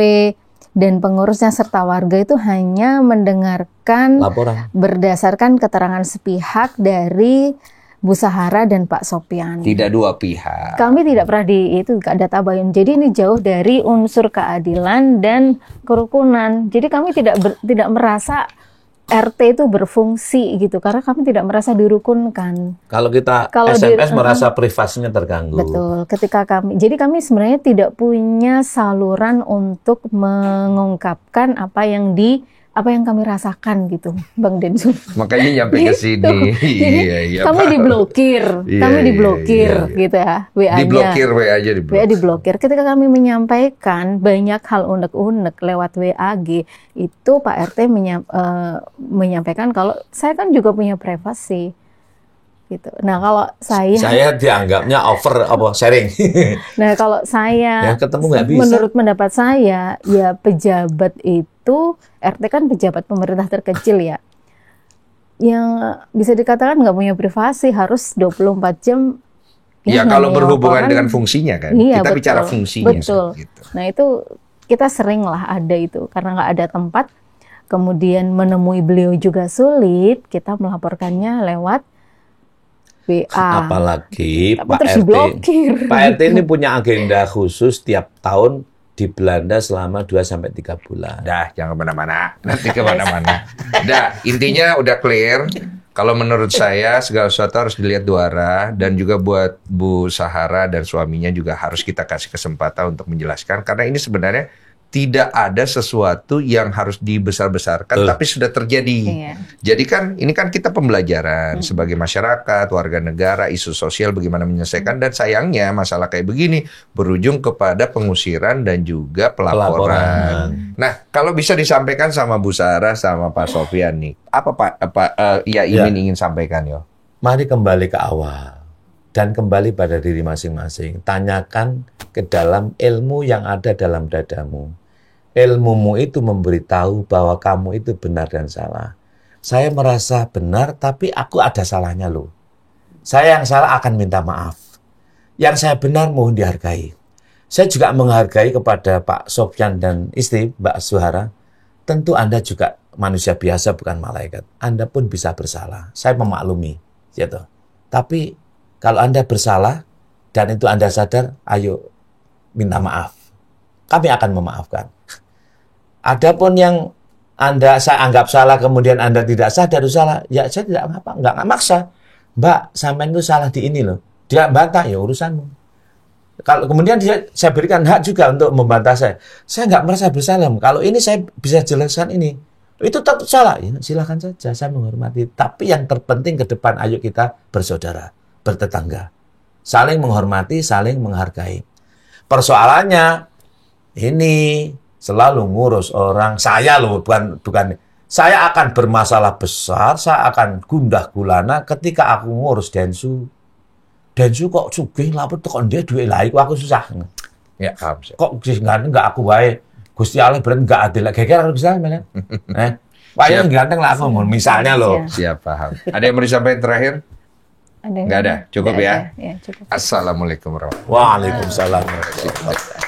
dan pengurusnya serta warga itu hanya mendengarkan Laporan. berdasarkan keterangan sepihak dari Bu Sahara dan Pak Sopyan. Tidak dua pihak. Kami tidak pernah ada tabayun. Jadi ini jauh dari unsur keadilan dan kerukunan. Jadi kami tidak merasa RT itu berfungsi gitu, karena kami tidak merasa dirukunkan. Kalau kita SMS merasa privasinya terganggu. Betul. Jadi kami sebenarnya tidak punya saluran untuk mengungkapkan apa yang kami rasakan gitu, Bang Densu. Makanya nyampe ke sini. Iya, Kami diblokir, gitu ya, WA-nya. Diblokir WA-nya WA diblokir. Ketika kami menyampaikan banyak hal unek-unek lewat WAG, itu Pak RT menyampaikan kalau saya kan juga punya privasi. Gitu. Nah, kalau saya dianggapnya sharing. Nah, kalau saya ketemu nggak bisa. Menurut pendapat saya, ya pejabat itu RT kan pejabat pemerintah terkecil ya. Yang bisa dikatakan nggak punya privasi, harus 24 jam. Ya kalau berhubungan dengan fungsinya kan. Iya, kita betul, bicara fungsinya. Betul. Gitu. Nah, itu kita sering lah ada itu karena nggak ada tempat. Kemudian menemui beliau juga sulit, kita melaporkannya lewat WA. Apalagi Tapi Pak terus RT. diblokir. Pak RT ini punya agenda khusus tiap tahun di Belanda selama 2-3 bulan. Dah, jangan kemana-mana. Nanti kemana-mana. Dah, intinya udah clear. Kalau menurut saya segala sesuatu harus dilihat dua arah, dan juga buat Bu Sahara dan suaminya juga harus kita kasih kesempatan untuk menjelaskan, karena ini sebenarnya tidak ada sesuatu yang harus dibesar-besarkan, tapi sudah terjadi. Iya. Jadi kan ini kan kita pembelajaran sebagai masyarakat, warga negara, isu sosial bagaimana menyelesaikan, dan sayangnya masalah kayak begini berujung kepada pengusiran dan juga pelaporan. Nah, kalau bisa disampaikan sama Bu Sarah sama Pak Sopyan nih, apa Imin ingin sampaikan yo? Mari kembali ke awal dan kembali pada diri masing-masing. Tanyakan ke dalam ilmu yang ada dalam dadamu. Ilmumu itu memberitahu bahwa kamu itu benar dan salah. Saya merasa benar, tapi aku ada salahnya loh. Saya yang salah akan minta maaf. Yang saya benar mohon dihargai. Saya juga menghargai kepada Pak Sopyan dan istri Mbak Suhara. Tentu Anda juga manusia biasa, bukan malaikat. Anda pun bisa bersalah. Saya memaklumi, gitu. Tapi kalau Anda bersalah dan itu Anda sadar, ayo minta maaf. Kami akan memaafkan. Adapun yang saya anggap salah, kemudian Anda tidak sadar itu salah, ya saya tidak apa-apa, nggak maksa. Mbak, sampean itu salah di ini loh. Dia bantah, ya urusanmu. Kalau kemudian saya berikan hak juga untuk membantah saya. Saya nggak merasa bersalah. Kalau ini saya bisa jelaskan ini. Itu tetap salah. Ya, silakan saja, saya menghormati. Tapi yang terpenting ke depan, ayo kita bersaudara, bertetangga. Saling menghormati, saling menghargai. Persoalannya, ini selalu ngurus orang. Saya loh, bukan. Saya akan bermasalah besar, saya akan gundah gulana ketika aku ngurus Densu. Densu kok sugih lapor tekan dia duit lah, aku susah. Ya, paham. Kok enggak aku baik. Gusti Allah berarti enggak adil. Kira-kira harus bisa, men. Wah, yang ganteng lah aku, misalnya loh. Siap, paham. Ada yang mau disampaikan terakhir? Enggak ada. Cukup ya? Ya, cukup. Assalamualaikum warahmatullahi Waalaikumsalam warahmatullahi wabarakatuh.